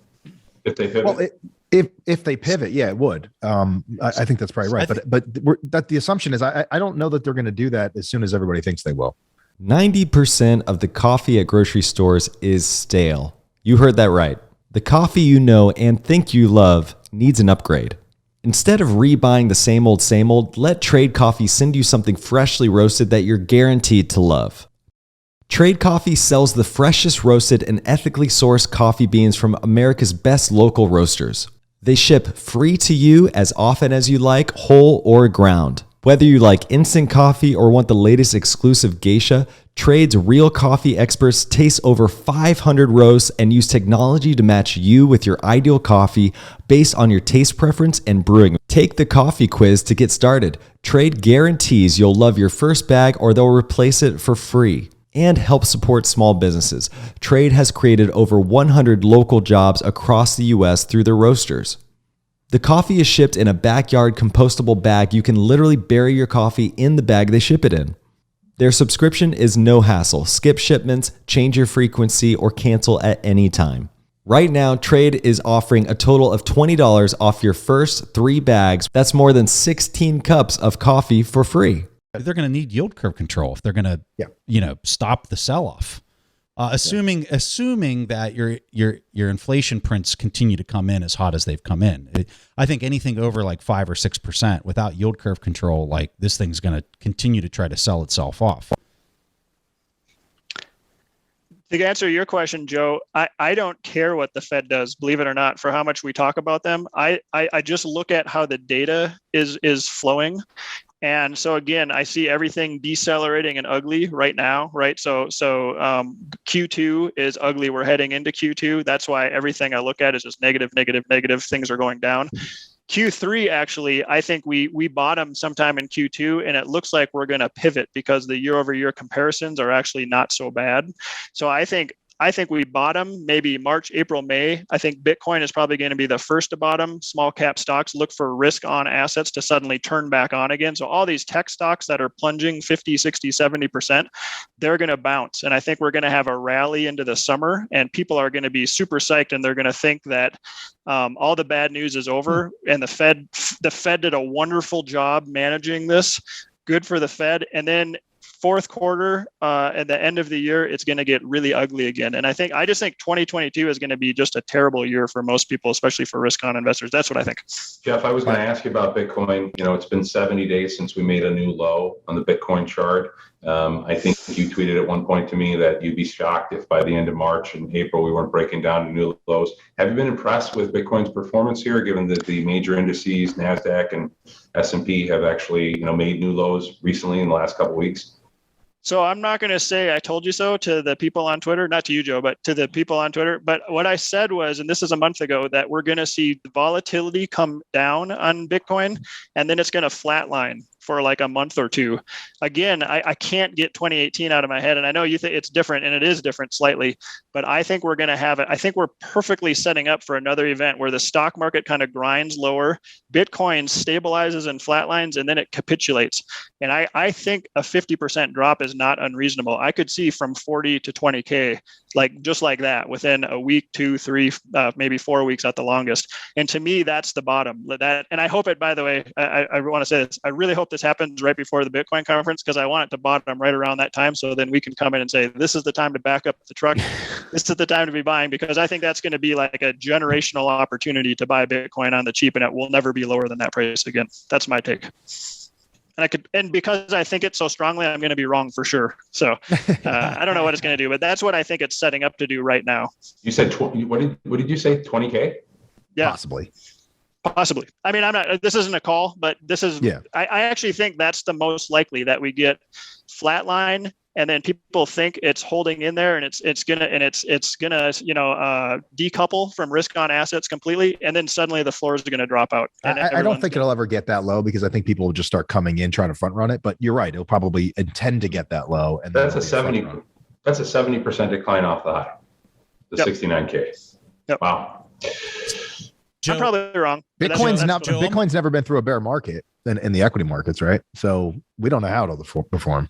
If they pivot? Well, if they pivot, yeah, it would. I think that's probably right. But the assumption is I don't know that they're going to do that as soon as everybody thinks they will. 90% of the coffee at grocery stores is stale. You heard that right. The coffee you know and think you love needs an upgrade. Instead of rebuying the same old, let Trade Coffee send you something freshly roasted that you're guaranteed to love. Trade Coffee sells the freshest roasted and ethically sourced coffee beans from America's best local roasters. They ship free to you as often as you like, whole or ground. Whether you like instant coffee or want the latest exclusive geisha, Trade's real coffee experts taste over 500 roasts and use technology to match you with your ideal coffee based on your taste preference and brewing. Take the coffee quiz to get started. Trade guarantees you'll love your first bag or they'll replace it for free. And help support small businesses. Trade has created over 100 local jobs across the U.S. through their roasters. The coffee is shipped in a backyard compostable bag. You can literally bury your coffee in the bag they ship it in. Their subscription is no hassle. Skip shipments, change your frequency, or cancel at any time. Right now, Trade is offering a total of $20 off your first 3 bags. That's more than 16 cups of coffee for free. They're going to need yield curve control if they're going to, stop the sell-off. Assuming that your inflation prints continue to come in as hot as they've come in. I think anything over like 5 or 6% without yield curve control, like this thing's going to continue to try to sell itself off. To answer your question, Joe, I don't care what the Fed does, believe it or not, for how much we talk about them. I just look at how the data is flowing. And so again, I see everything decelerating and ugly right now, right? So Q2 is ugly. We're heading into Q2. That's why everything I look at is just negative. Things are going down. Q3, actually, I think we bottomed sometime in Q2, and it looks like we're going to pivot because the year-over-year comparisons are actually not so bad. So I think we bottom maybe March, April, May. I think Bitcoin is probably going to be the first to bottom. Small cap stocks look for risk on assets to suddenly turn back on again. So all these tech stocks that are plunging 50, 60, 70%, they're going to bounce. And I think we're going to have a rally into the summer, and people are going to be super psyched, and they're going to think that all the bad news is over. And the Fed did a wonderful job managing this. Good for the Fed. And then fourth quarter, at the end of the year, it's going to get really ugly again. And I just think 2022 is going to be just a terrible year for most people, especially for risk on investors. That's what I think. Jeff, I was going to ask you about Bitcoin. It's been 70 days since we made a new low on the Bitcoin chart. I think you tweeted at one point to me that you'd be shocked if by the end of March and April we weren't breaking down to new lows. Have you been impressed with Bitcoin's performance here, given that the major indices, NASDAQ and S&P, have actually made new lows recently in the last couple of weeks? So I'm not going to say I told you so to the people on Twitter, not to you, Joe, but to the people on Twitter. But what I said was, and this is a month ago, that we're going to see volatility come down on Bitcoin, and then it's going to flatline for like a month or two. Again, I can't get 2018 out of my head. And I know you think it's different, and it is different slightly, but I think we're going to have it. I think we're perfectly setting up for another event where the stock market kind of grinds lower, Bitcoin stabilizes and flatlines, and then it capitulates. And I think a 50% drop is not unreasonable. I could see from 40 to 20K, just like that, within a week, 2, 3, maybe 4 weeks at the longest. And to me, that's the bottom. And I hope it, by the way, I want to say this, I really hope this happens right before the Bitcoin conference, because I want it to bottom right around that time. So then we can come in and say, this is the time to back up the truck. This is the time to be buying, because I think that's going to be like a generational opportunity to buy Bitcoin on the cheap, and it will never be lower than that price again. That's my take. And because I think it so strongly, I'm going to be wrong for sure. So I don't know what it's going to do, but that's what I think it's setting up to do right now. You said, what did you say? 20K? Yeah. Possibly. Possibly. I mean, this isn't a call, but this is, I actually think that's the most likely, that we get flatline, and then people think it's holding in there, and it's gonna decouple from risk on assets completely, and then suddenly the floors are gonna drop out. And I don't think it'll ever get that low, because I think people will just start coming in trying to front run it. But you're right, it'll probably intend to get that low, and that's a 70% decline off the high, the 69K. Yep. Wow. Joe, I'm probably wrong. Bitcoin's never been through a bear market in the equity markets, right? So we don't know how it'll perform.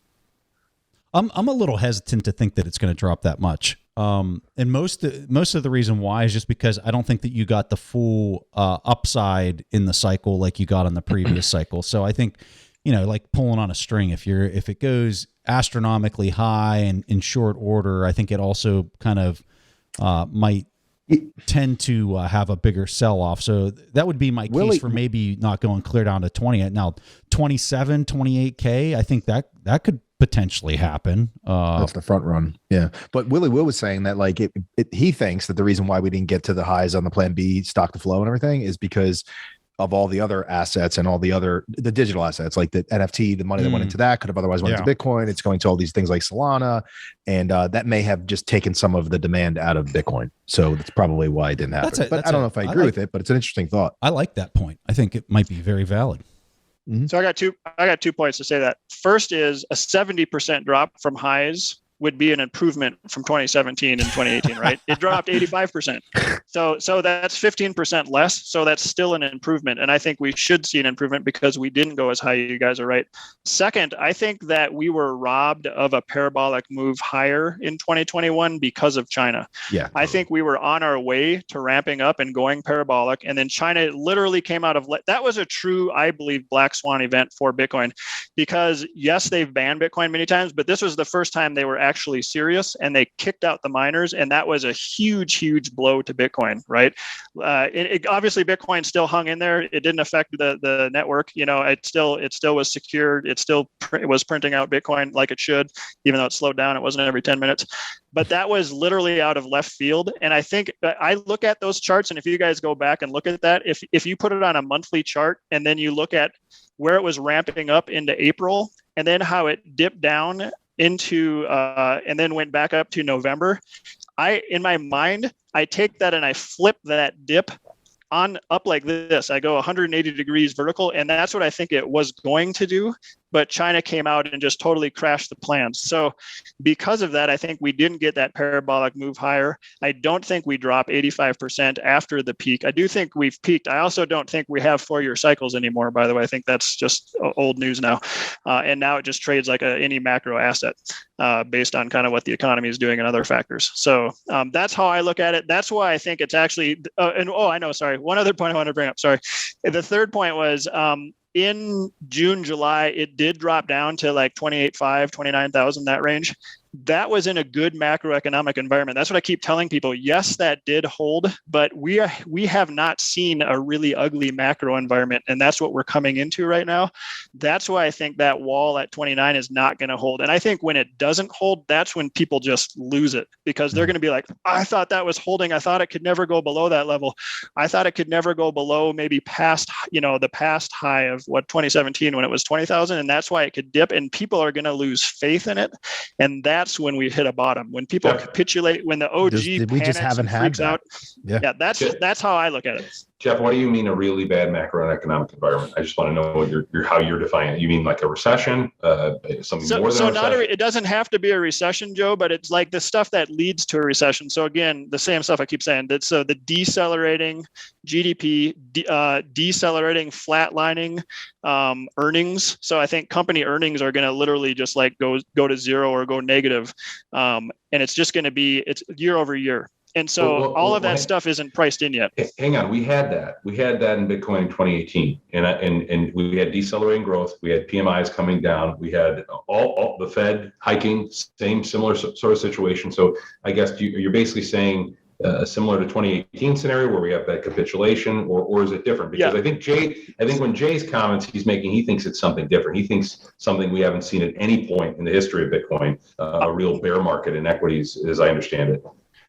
I'm a little hesitant to think that it's going to drop that much. And most of the reason why is just because I don't think that you got the full upside in the cycle like you got on the previous cycle. So I think, like pulling on a string, if it goes astronomically high and in short order, I think it also kind of might tend to have a bigger sell-off. So that would be my case for maybe not going clear down to 20. Now 27, 28K, I think that could potentially happen. That's the front run. Yeah. But Willie Will was saying that like he thinks that the reason why we didn't get to the highs on the plan B stock to flow and everything is because of all the other assets and all the digital assets, like the NFT, the money that went into that could have otherwise went into Bitcoin. It's going to all these things like Solana, and that may have just taken some of the demand out of Bitcoin. So that's probably why it didn't happen. But I don't know if I agree with it, but it's an interesting thought. I like that point. I think it might be very valid. Mm-hmm. So I got 2 points to say that. First is a 70% drop from highs would be an improvement from 2017 and 2018, right? It dropped 85%. So that's 15% less. So that's still an improvement. And I think we should see an improvement because we didn't go as high. You guys are right. Second, I think that we were robbed of a parabolic move higher in 2021 because of China. Yeah. I think we were on our way to ramping up and going parabolic. And then China literally came out of, that was a true, I believe, black swan event for Bitcoin, because yes, they've banned Bitcoin many times, but this was the first time they were actually serious, and they kicked out the miners, and that was a huge blow to Bitcoin, right? Obviously Bitcoin still hung in there. It didn't affect the network. It still was secured. It was printing out Bitcoin like it should, even though it slowed down. It wasn't every 10 minutes. But that was literally out of left field. And I think I look at those charts, and if you guys go back and look at that, if you put it on a monthly chart and then you look at where it was ramping up into April and then how it dipped down into and then went back up to November, in my mind, I take that and I flip that dip on up like this. I go 180 degrees vertical, and that's what I think it was going to do. But China came out and just totally crashed the plans. So because of that, I think we didn't get that parabolic move higher. I don't think we drop 85% after the peak. I do think we've peaked. I also don't think we have 4-year cycles anymore, by the way. I think that's just old news now. And now it just trades like any macro asset based on kind of what the economy is doing and other factors. So that's how I look at it. That's why I think it's actually, one other point I want to bring up. Sorry. The third point was, in June, July, it did drop down to like 28.5, 29,000, that range. That was in a good macroeconomic environment. That's what I keep telling people. Yes, that did hold, but we have not seen a really ugly macro environment, and that's what we're coming into right now. That's why I think that wall at 29 is not going to hold. And I think when it doesn't hold, that's when people just lose it, because they're going to be like, I thought that was holding. I thought it could never go below that level. I thought it could never go below maybe past, the past high of 2017 when it was 20,000. And that's why it could dip, and people are going to lose faith in it. And that's when we hit a bottom, when people capitulate, when the OG we just haven't had that. Out. Yeah, that's how I look at it. Jeff, what do you mean a really bad macroeconomic environment? I just want to know what how you're defining it. You mean like a recession? Something more than a recession? It doesn't have to be a recession, Joe, but it's like the stuff that leads to a recession. So again, the same stuff I keep saying. So the decelerating GDP, decelerating, flatlining earnings. So I think company earnings are going to literally just like go to zero or go negative, and it's just going to be year over year. And so all of that stuff isn't priced in yet. Hang on, we had that in Bitcoin in 2018, and we had decelerating growth. We had PMIs coming down. We had all the Fed hiking, similar sort of situation. So I guess you're basically saying similar to 2018 scenario where we have that capitulation, or is it different? Because I think when Jay's comments he's making, he thinks it's something different. He thinks something we haven't seen at any point in the history of Bitcoin, a real bear market in equities, as I understand it.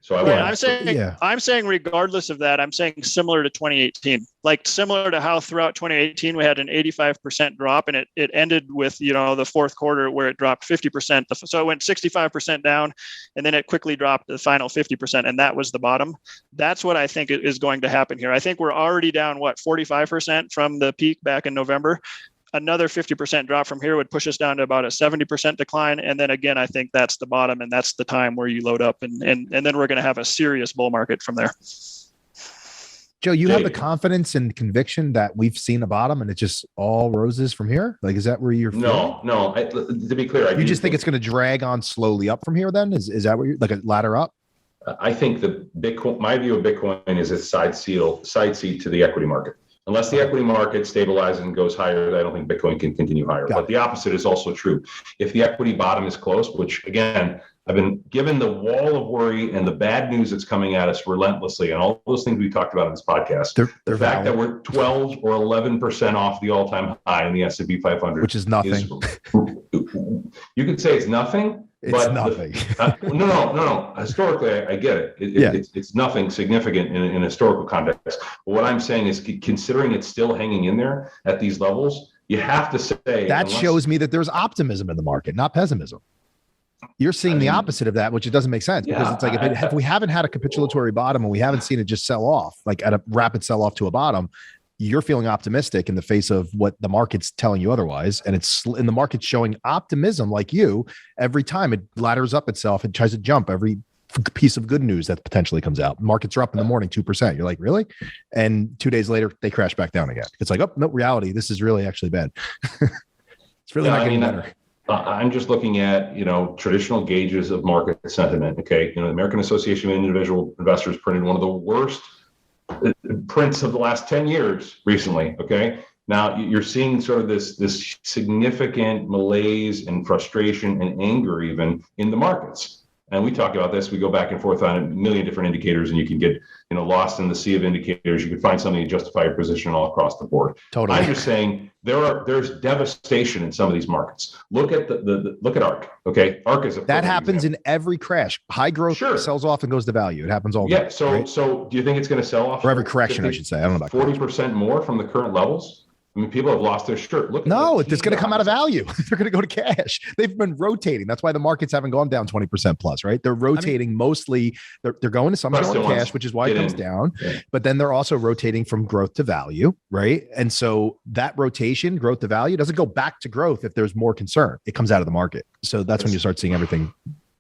So I'm saying regardless of that, I'm saying similar to 2018, like similar to how throughout 2018 we had an 85% drop, and it ended with the fourth quarter where it dropped 50%. So it went 65% down, and then it quickly dropped the final 50%, and that was the bottom. That's what I think is going to happen here. I think we're already down 45% from the peak back in November. Another 50% drop from here would push us down to about a 70% decline. And then again, I think that's the bottom, and that's the time where you load up, and then we're going to have a serious bull market from there. Joe, you have the confidence and conviction that we've seen a bottom and it's just all roses from here? Like, is that where you're feeling? No. To be clear, you just think it's going to drag on slowly up from here then? Is that what you're, like a ladder up? I think the Bitcoin, my view of Bitcoin is it's side seat to the equity market. Unless the equity market stabilizes and goes higher, I don't think Bitcoin can continue higher. But the opposite is also true. If the equity bottom is close, which again, I've been given the wall of worry and the bad news that's coming at us relentlessly, and all those things we talked about in this podcast. The fact that we're 12 or 11% off the all-time high in the S&P 500, which is nothing. You could say it's nothing. It's nothing. No. Historically, I get it. It's nothing significant in historical context. But what I'm saying is, considering it's still hanging in there at these levels, you have to say that shows me that there's optimism in the market, not pessimism. You're seeing the opposite of that, which it doesn't make sense because it's like if we haven't had a capitulatory bottom and we haven't seen it just sell off, like at a rapid sell off to a bottom, you're feeling optimistic in the face of what the market's telling you otherwise. And the market's showing optimism like you every time it ladders up itself. It tries to jump every piece of good news that potentially comes out. Markets are up in the morning, 2%. You're like, really? And 2 days later, they crash back down again. It's like, oh, no, reality. This is really actually bad. It's really not getting better. I'm just looking at, traditional gauges of market sentiment. Okay. The American Association of Individual Investors printed one of the worst prints of the last 10 years recently. Okay. Now you're seeing sort of this significant malaise and frustration and anger even in the markets. And we talk about this, we go back and forth on a million different indicators, and you can get, lost in the sea of indicators. You can find something to justify your position all across the board. Totally. I'm just saying there's devastation in some of these markets. Look at look at ARK. Okay. ARK is that happens in every crash. High growth sells off and goes to value. It happens all the time. So do you think it's going to sell off? For every correction, I should say. I don't know about 40% more from the current levels? I mean, people have lost their shirt. Look, it's going to come out of value. They're going to go to cash. They've been rotating. That's why the markets haven't gone down 20% plus, right? They're rotating mostly. They're going to some going to cash, which is why it comes down. Yeah. But then they're also rotating from growth to value, right? And so that rotation, growth to value, doesn't go back to growth if there's more concern. It comes out of the market. So that's when you start seeing everything.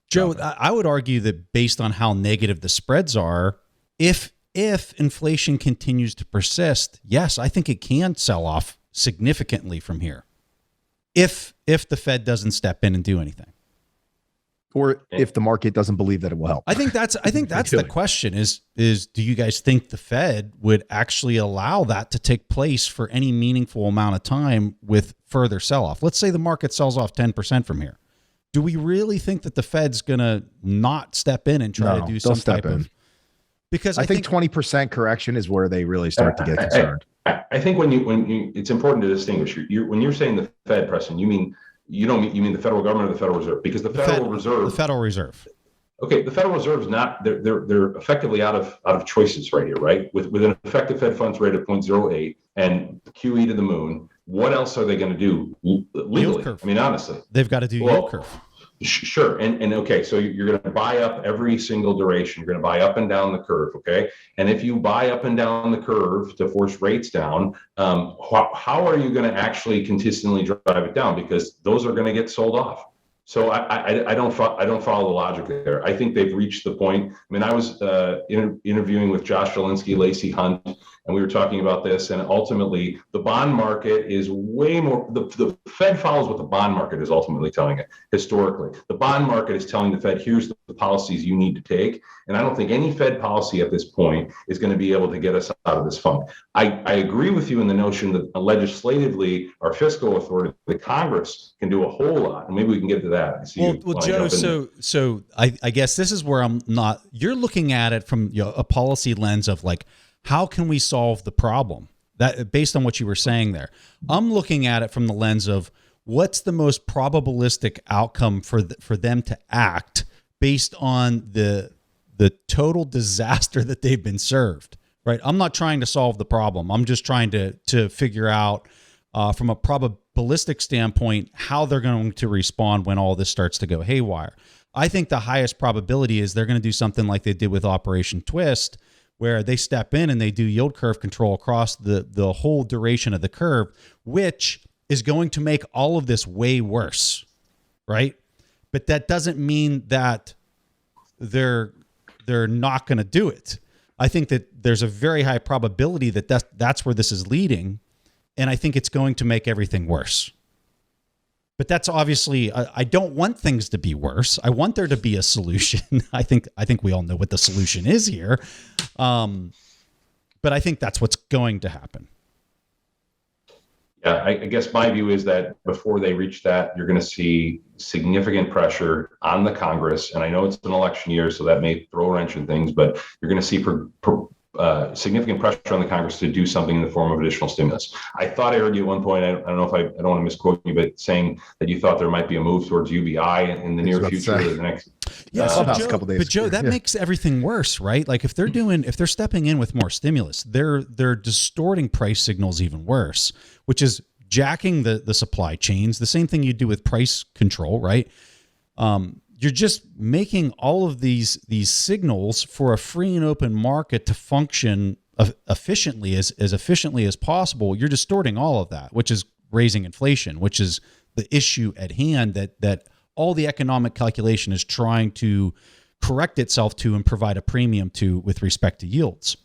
Joe, I would argue that based on how negative the spreads are, if inflation continues to persist, yes, I think it can sell off significantly from here. If the Fed doesn't step in and do anything, or if the market doesn't believe that it will help. I think that's the question is do you guys think the Fed would actually allow that to take place for any meaningful amount of time with further sell off? Let's say the market sells off 10% from here. Do we really think that the Fed's going to not step in and try to do some type of? Because I think 20% correction is where they really start to get concerned. I think when you it's important to distinguish. When you're saying the Fed, Preston, you mean the federal government or the Federal Reserve? Because the Federal Reserve. Okay, the Federal Reserve is not. They're effectively out of choices right here, right? With an effective Fed funds rate of 0.08 and QE to the moon. What else are they going to do legally? I mean, honestly, they've got to do yield curve. Sure. And okay, so you're going to buy up every single duration. You're going to buy up and down the curve. Okay. And if you buy up and down the curve to force rates down, how are you going to actually consistently drive it down? Because those are going to get sold off. So I don't follow the logic there. I think they've reached the point. I mean, I was interviewing with Josh Zielinski, Lacey Hunt, and we were talking about this. And ultimately, the bond market is way more. The Fed follows what the bond market is ultimately telling it. Historically, the bond market is telling the Fed, here's the policies you need to take. And I don't think any Fed policy at this point is going to be able to get us out of this funk. I agree with you in the notion that legislatively, our fiscal authority, the Congress, can do a whole lot. And maybe we can get to that. Well, Joe, so I guess this is where I'm not. You're looking at it from a policy lens of like, how can we solve the problem? That based on what you were saying there. I'm looking at it from the lens of what's the most probabilistic outcome for them to act based on the the total disaster that they've been served, right? I'm not trying to solve the problem. I'm just trying to figure out from a probabilistic standpoint how they're going to respond when all this starts to go haywire. I think the highest probability is they're going to do something like they did with Operation Twist, where they step in and they do yield curve control across the whole duration of the curve, which is going to make all of this way worse, right? But that doesn't mean that they're not going to do it. I think that there's a very high probability that that's where this is leading, and I think it's going to make everything worse. But that's obviously, I don't want things to be worse. I want there to be a solution. I think we all know what the solution is here. But I think that's what's going to happen. Yeah, I guess my view is that before they reach that, you're going to see significant pressure on the Congress. And I know it's an election year, so that may throw a wrench in things, but you're going to see significant pressure on the Congress to do something in the form of additional stimulus. I thought I heard you at one point, I don't know if I don't want to misquote you, but saying that you thought there might be a move towards UBI in the near future or the next. Yeah, but Joe, that makes everything worse, right? Like if they're stepping in with more stimulus, they're distorting price signals even worse, which is jacking the supply chains. The same thing you do with price control, right? You're just making all of these signals for a free and open market to function efficiently as possible. You're distorting all of that, which is raising inflation, which is the issue at hand that all the economic calculation is trying to correct itself to and provide a premium to with respect to yields.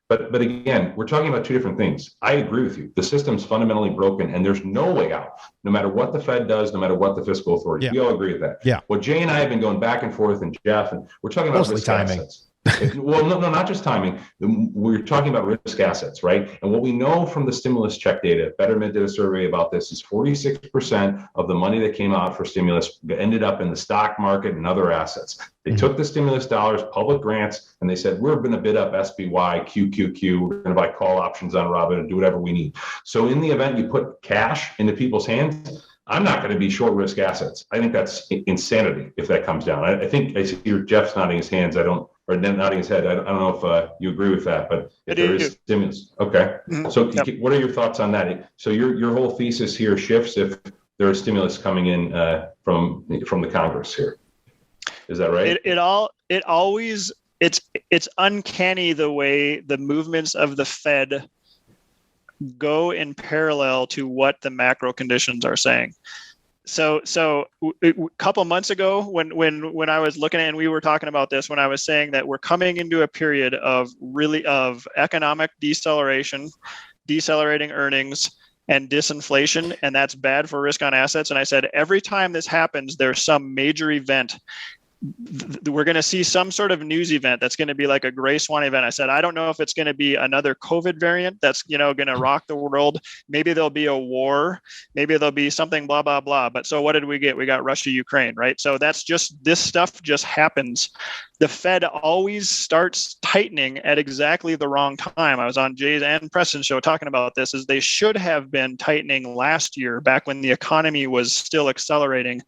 But again, we're talking about two different things. I agree with you. The system's fundamentally broken, and there's no way out, no matter what the Fed does, no matter what the fiscal authority. We all agree with that. Yeah. What Jay and I have been going back and forth, and Jeff, and we're talking about mostly risk timing. assets. Well, no, not just timing. We're talking about risk assets, right? And what we know from the stimulus check data, Betterment did a survey about this, is 46% of the money that came out for stimulus ended up in the stock market and other assets. They took the stimulus dollars, public grants, and they said, we're going to bid up SPY, QQQ, we're going to buy call options on Robin and do whatever we need. So in the event you put cash into people's hands, I'm not going to be short risk assets. I think that's insanity if that comes down. I think I see Jeff's nodding his hands. Or nodding his head. I don't know if you agree with that, but if there is stimulus. Okay. So what are your thoughts on that? So your whole thesis here shifts if there is stimulus coming in from the Congress here. Is that right? It's uncanny the way the movements of the Fed go in parallel to what the macro conditions are saying. So a couple months ago, when I was looking at, and we were talking about this, when I was saying that we're coming into a period of economic deceleration, decelerating earnings, and disinflation, and that's bad for risk on assets. And I said, every time this happens, there's some major event. We're going to see some sort of news event that's going to be like a gray swan event. I said, I don't know if it's going to be another COVID variant that's, going to rock the world. Maybe there'll be a war. Maybe there'll be something, blah, blah, blah. But so what did we get? We got Russia, Ukraine, right? So that's just, this stuff just happens. The Fed always starts tightening at exactly the wrong time. I was on Jay's and Preston's show talking about this, is they should have been tightening last year, back when the economy was still accelerating,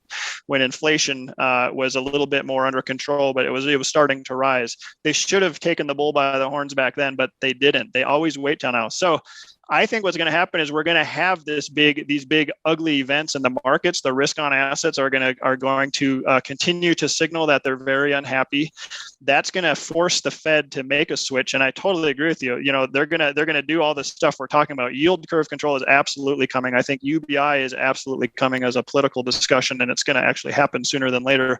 when inflation was a little bit more under control, but it was starting to rise. They should have taken the bull by the horns back then, but they didn't. They always wait till now. So I think what's going to happen is we're going to have these big ugly events in the markets. The risk on assets are going to continue to signal that they're very unhappy. That's going to force the Fed to make a switch. And I totally agree with you. They're going to do all this stuff we're talking about. Yield curve control is absolutely coming. I think UBI is absolutely coming as a political discussion, and it's going to actually happen sooner than later.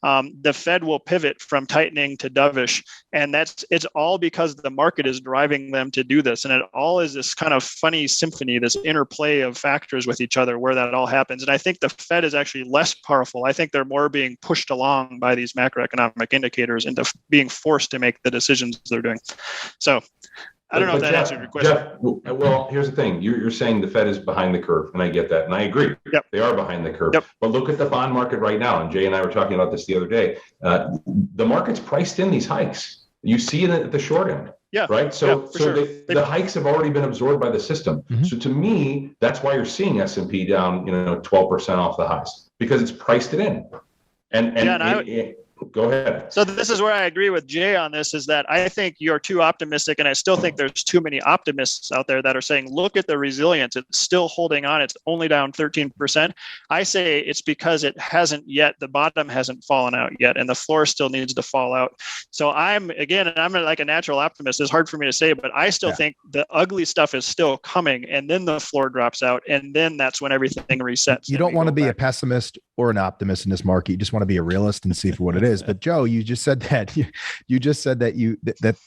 The Fed will pivot from tightening to dovish, and it's all because the market is driving them to do this. And it all is this kind of funny symphony, this interplay of factors with each other where that all happens. And I think the Fed is actually less powerful. I think they're more being pushed along by these macroeconomic indicators into being forced to make the decisions they're doing. So I don't know if that answered your question. Jeff, well, here's the thing. You're saying the Fed is behind the curve, and I get that, and I agree. Yep. They are behind the curve. Yep. But look at the bond market right now, and Jay and I were talking about this the other day. The market's priced in these hikes. You see it at the short end. Yeah. Right. So, sure. The hikes have already been absorbed by the system. Mm-hmm. So to me, that's why you're seeing S&P down, 12% off the highs, because it's priced it in. Go ahead. So this is where I agree with Jay on this, is that I think you're too optimistic, and I still think there's too many optimists out there that are saying, look at the resilience. It's still holding on. It's only down 13%. I say it's because it hasn't yet, the bottom hasn't fallen out yet, and the floor still needs to fall out. So I'm like a natural optimist. It's hard for me to say, but I still think the ugly stuff is still coming, and then the floor drops out, and then that's when everything resets. You don't want to be a pessimist or an optimist in this market. You just want to be a realist and see for what it is. But Joe, you just said that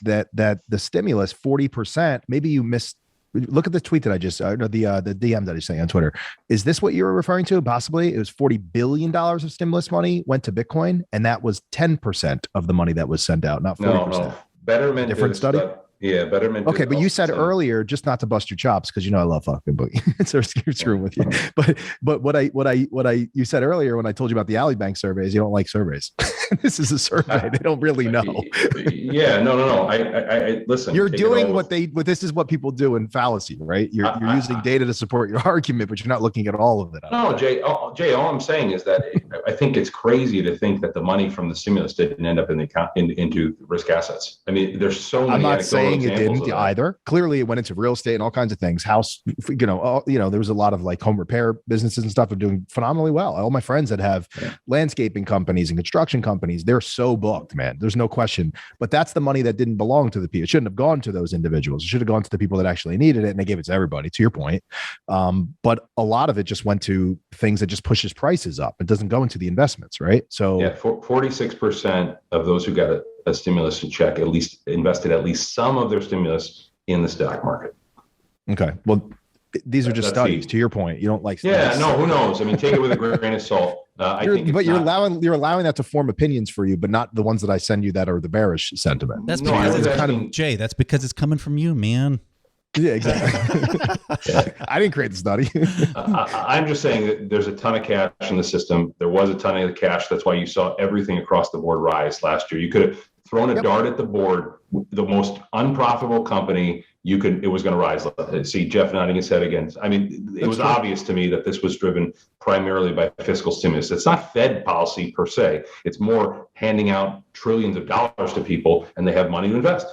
that the stimulus 40%. Maybe you missed. Look at the tweet that I just the DM that I sent on Twitter. Is this what you were referring to? Possibly, it was $40 billion of stimulus money went to Bitcoin, and that was 10% of the money that was sent out, not 40%. No. Betterment different study. Betterment. Okay, but you said earlier, just not to bust your chops, because I love fucking boogie. So screwing with you. But what you said earlier when I told you about the Alley Bank surveys, you don't like surveys. This is a survey; they don't really know. Yeah, no. I listen. You're doing what this is what people do in fallacy, right? You're using data to support your argument, but you're not looking at all of it. No, Jay. All I'm saying is that I think it's crazy to think that the money from the stimulus didn't end up in the account into risk assets. I mean, there's so many. I'm not saying it didn't either. Clearly, it went into real estate and all kinds of things. House, there was a lot of like home repair businesses and stuff are doing phenomenally well. All my friends that have landscaping companies and construction companies, they're so booked, man. There's no question. But that's the money that didn't belong to the people. It shouldn't have gone to those individuals. It should have gone to the people that actually needed it, and they gave it to everybody. To your point, but a lot of it just went to things that just pushes prices up. It doesn't go into the investments, right? So 46% of those who got a stimulus check at least invested at least some of their stimulus in the stock market. Okay. Well, these are just studies. To your point, you don't like. Yeah. No. Who knows? I mean, take it with a grain of salt. You're allowing that to form opinions for you, but not the ones that I send you that are the bearish sentiment. That's because Jay. That's because it's coming from you, man. Yeah, exactly. I didn't create the study. I'm just saying that there's a ton of cash in the system. There was a ton of cash. That's why you saw everything across the board rise last year. You could have thrown a dart at the board. The most unprofitable company it was going to rise. See Jeff nodding his head again. I mean, it was obvious to me that this was driven primarily by fiscal stimulus. It's not Fed policy per se. It's more handing out trillions of dollars to people, and they have money to invest.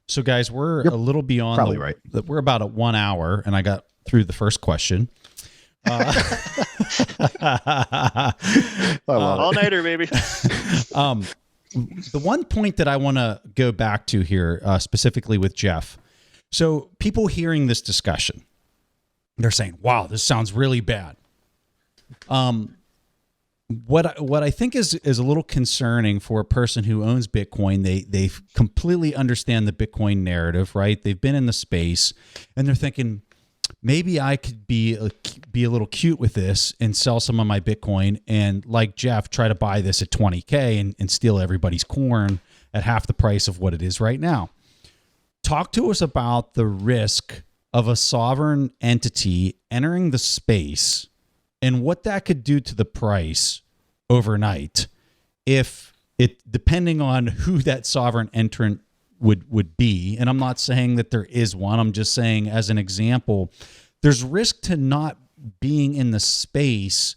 So, guys, we're a little beyond. Probably right. We're about at 1 hour, and I got through the first question. All-nighter, baby. The one point that I want to go back to here, specifically with Jeff. So, people hearing this discussion, they're saying, "Wow, this sounds really bad." What I think is a little concerning for a person who owns Bitcoin, they completely understand the Bitcoin narrative, right? They've been in the space, and they're thinking, maybe I could be a little cute with this and sell some of my Bitcoin, and like Jeff, try to buy this at 20K and steal everybody's corn at half the price of what it is right now. Talk to us about the risk of a sovereign entity entering the space and what that could do to the price overnight, if it, depending on who that sovereign entrant would be. And I'm not saying that there is one. I'm just saying, as an example, there's risk to not being in the space.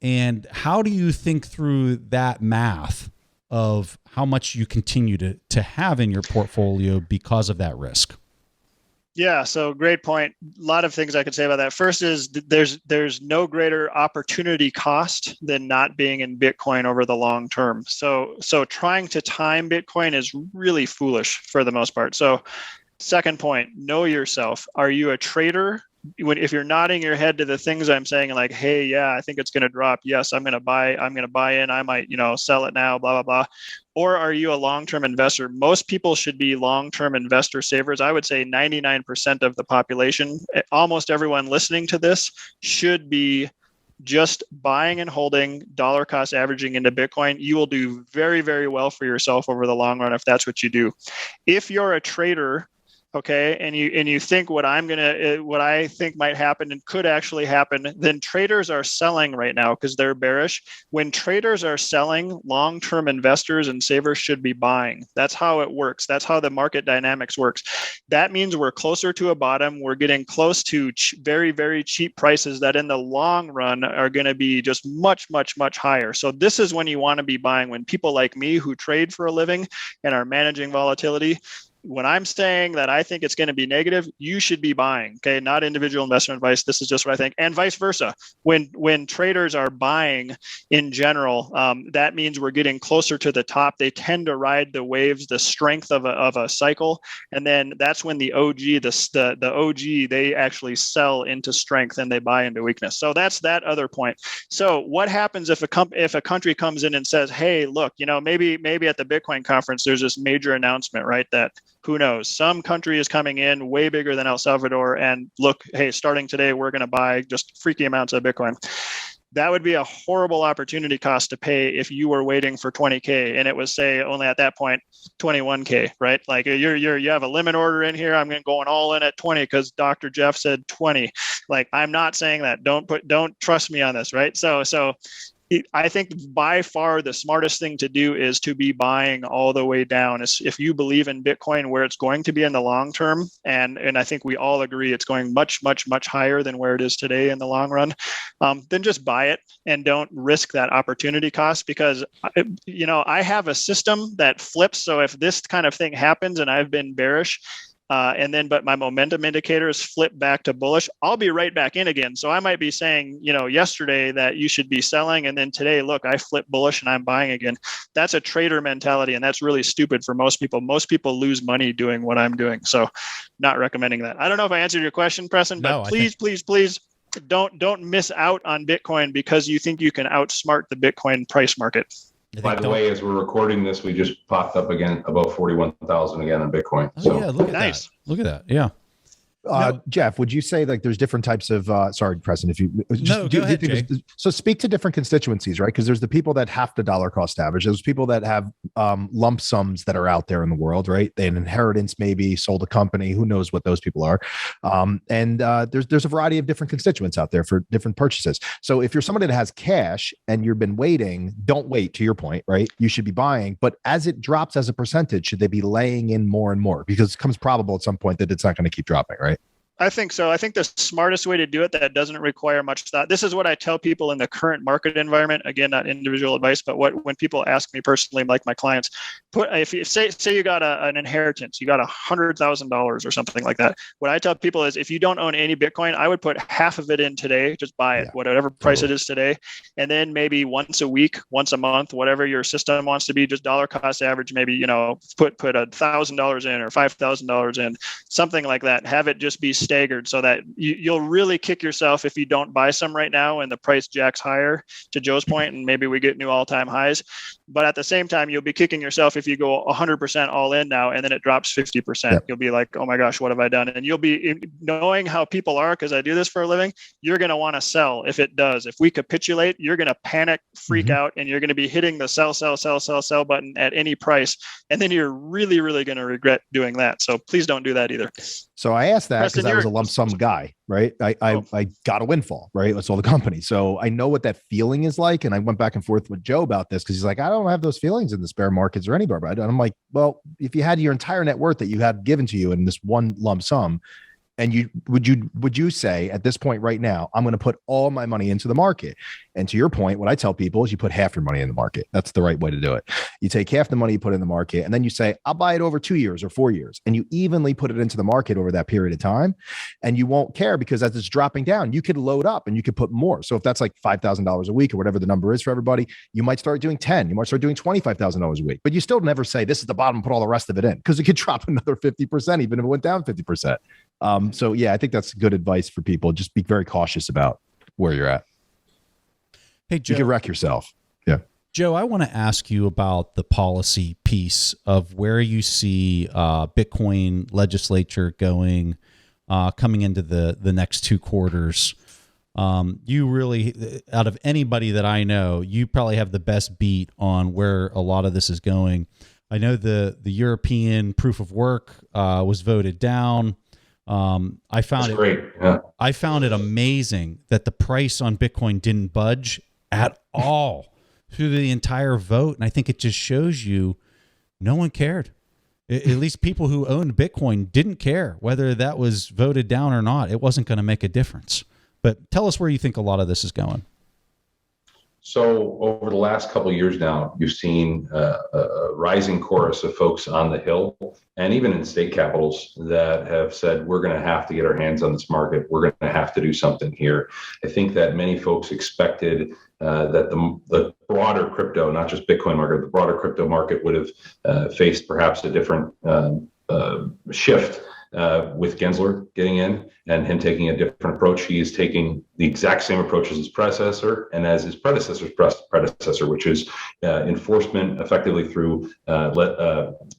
And how do you think through that math of how much you continue to have in your portfolio because of that risk? Yeah, so great point. A lot of things I could say about that. First is there's no greater opportunity cost than not being in Bitcoin over the long term. So trying to time Bitcoin is really foolish for the most part. So second point, know yourself. Are you a trader? If you're nodding your head to the things I'm saying, like, hey, yeah, I think it's going to drop. Yes, I'm going to buy in. I might, sell it now, blah, blah, blah. Or are you a long-term investor? Most people should be long-term investor savers. I would say 99% of the population, almost everyone listening to this, should be just buying and holding, dollar cost averaging into Bitcoin. You will do very, very well for yourself over the long run if that's what you do. If you're a trader, okay, and you think what I think might happen and could actually happen, then traders are selling right now because they're bearish. When traders are selling, long-term investors and savers should be buying. That's how it works. That's how the market dynamics works. That means we're closer to a bottom. We're getting close to very, very cheap prices that in the long run are going to be just much, much, much higher. So this is when you want to be buying, when people like me who trade for a living and are managing volatility. When I'm saying that I think it's going to be negative, you should be buying, okay? Not individual investment advice. This is just what I think, and vice versa. When traders are buying in general, that means we're getting closer to the top. They tend to ride the waves, the strength of a cycle, and then that's when the OG, they actually sell into strength and they buy into weakness. So that's that other point. So what happens if a country comes in and says, hey, look, maybe at the Bitcoin conference, there's this major announcement, right, that who knows? Some country is coming in way bigger than El Salvador, and look, hey, starting today, we're going to buy just freaky amounts of Bitcoin. That would be a horrible opportunity cost to pay if you were waiting for 20K and it was, say, only at that point 21K, right? Like you have a limit order in here. I'm going all in at 20 because Dr. Jeff said 20. Like, I'm not saying that. Don't trust me on this, right? So I think by far the smartest thing to do is to be buying all the way down. If you believe in Bitcoin where it's going to be in the long term, and I think we all agree it's going much, much, much higher than where it is today in the long run, then just buy it and don't risk that opportunity cost, because I have a system that flips. So if this kind of thing happens and I've been bearish, but my momentum indicators flip back to bullish, I'll be right back in again. So I might be saying, yesterday that you should be selling, and then today, look, I flip bullish and I'm buying again. That's a trader mentality, and that's really stupid for most people. Most people lose money doing what I'm doing. So not recommending that. I don't know if I answered your question, Preston, but please don't miss out on Bitcoin because you think you can outsmart the Bitcoin price market. By the way, as we're recording this, we just popped up again above 41,000 again on Bitcoin. So yeah, look at that. Look at that. Yeah. Jeff, would you say like there's different types of sorry, Preston, if you go ahead, Jay. So speak to different constituencies, right? Because there's the people that have to dollar cost average. There's people that have lump sums that are out there in the world, right? They had an inheritance, maybe sold a company, who knows what those people are. There's a variety of different constituents out there for different purchases. So if you're somebody that has cash and you've been waiting, don't wait, to your point, right? You should be buying, but as it drops as a percentage, should they be laying in more and more? Because it becomes probable at some point that it's not going to keep dropping, right? I think so. I think the smartest way to do it that doesn't require much thought. This is what I tell people in the current market environment. Again, not individual advice, but when people ask me personally, like my clients, if you say you got an inheritance, you got $100,000 or something like that. What I tell people is, if you don't own any Bitcoin, I would put half of it in today. Just buy it, whatever price it is today, and then maybe once a week, once a month, whatever your system wants to be, just dollar cost average. Maybe put $1,000 in or $5,000 in, something like that. Have it just be staggered so that you'll really kick yourself if you don't buy some right now and the price jacks higher, to Joe's point, and maybe we get new all-time highs. But at the same time, you'll be kicking yourself if you go 100% all in now and then it drops 50%. Yep. You'll be like, oh my gosh, what have I done? And you'll be, knowing how people are, because I do this for a living, you're going to want to sell if it does. If we capitulate, you're going to panic, freak out, and you're going to be hitting the sell button at any price. And then you're really, really going to regret doing that. So please don't do that either. So I asked that because I was a lump sum guy, right? I got a windfall, right? I sold the company. So I know what that feeling is like. And I went back and forth with Joe about this because he's like, I don't have those feelings in the bear markets or anywhere. But I'm like, well, if you had your entire net worth that you had given to you in this one lump sum, and would you say at this point right now, I'm going to put all my money into the market? And to your point, what I tell people is you put half your money in the market. That's the right way to do it. You take half the money you put in the market, and then you say, I'll buy it over 2 years or 4 years. And you evenly put it into the market over that period of time. And you won't care, because as it's dropping down, you could load up and you could put more. So if that's like $5,000 a week or whatever the number is for everybody, you might start doing 10, you might start doing $25,000 a week, but you still never say this is the bottom, put all the rest of it in, because it could drop another 50%, even if it went down 50%. So yeah, I think that's good advice for people. Just be very cautious about where you're at. Hey, Joe, you can wreck yourself. Yeah. Joe, I want to ask you about the policy piece of where you see Bitcoin legislature going, coming into the next 2 quarters. You really, out of anybody that I know, you probably have the best beat on where a lot of this is going. I know the European proof of work was voted down. I found great. Yeah. I found it amazing that the price on Bitcoin didn't budge at all through the entire vote. And I think it just shows you no one cared. At least people who owned Bitcoin didn't care whether that was voted down or not. It wasn't going to make a difference. But tell us where you think a lot of this is going. So over the last couple of years now, you've seen a rising chorus of folks on the Hill and even in state capitals that have said, we're going to have to get our hands on this market. We're going to have to do something here. I think that many folks expected that the broader crypto, not just Bitcoin market, the broader crypto market would have faced perhaps a different shift with Gensler getting in and him taking a different approach. He is taking the exact same approach as his predecessor and as his predecessor's predecessor, which is enforcement effectively through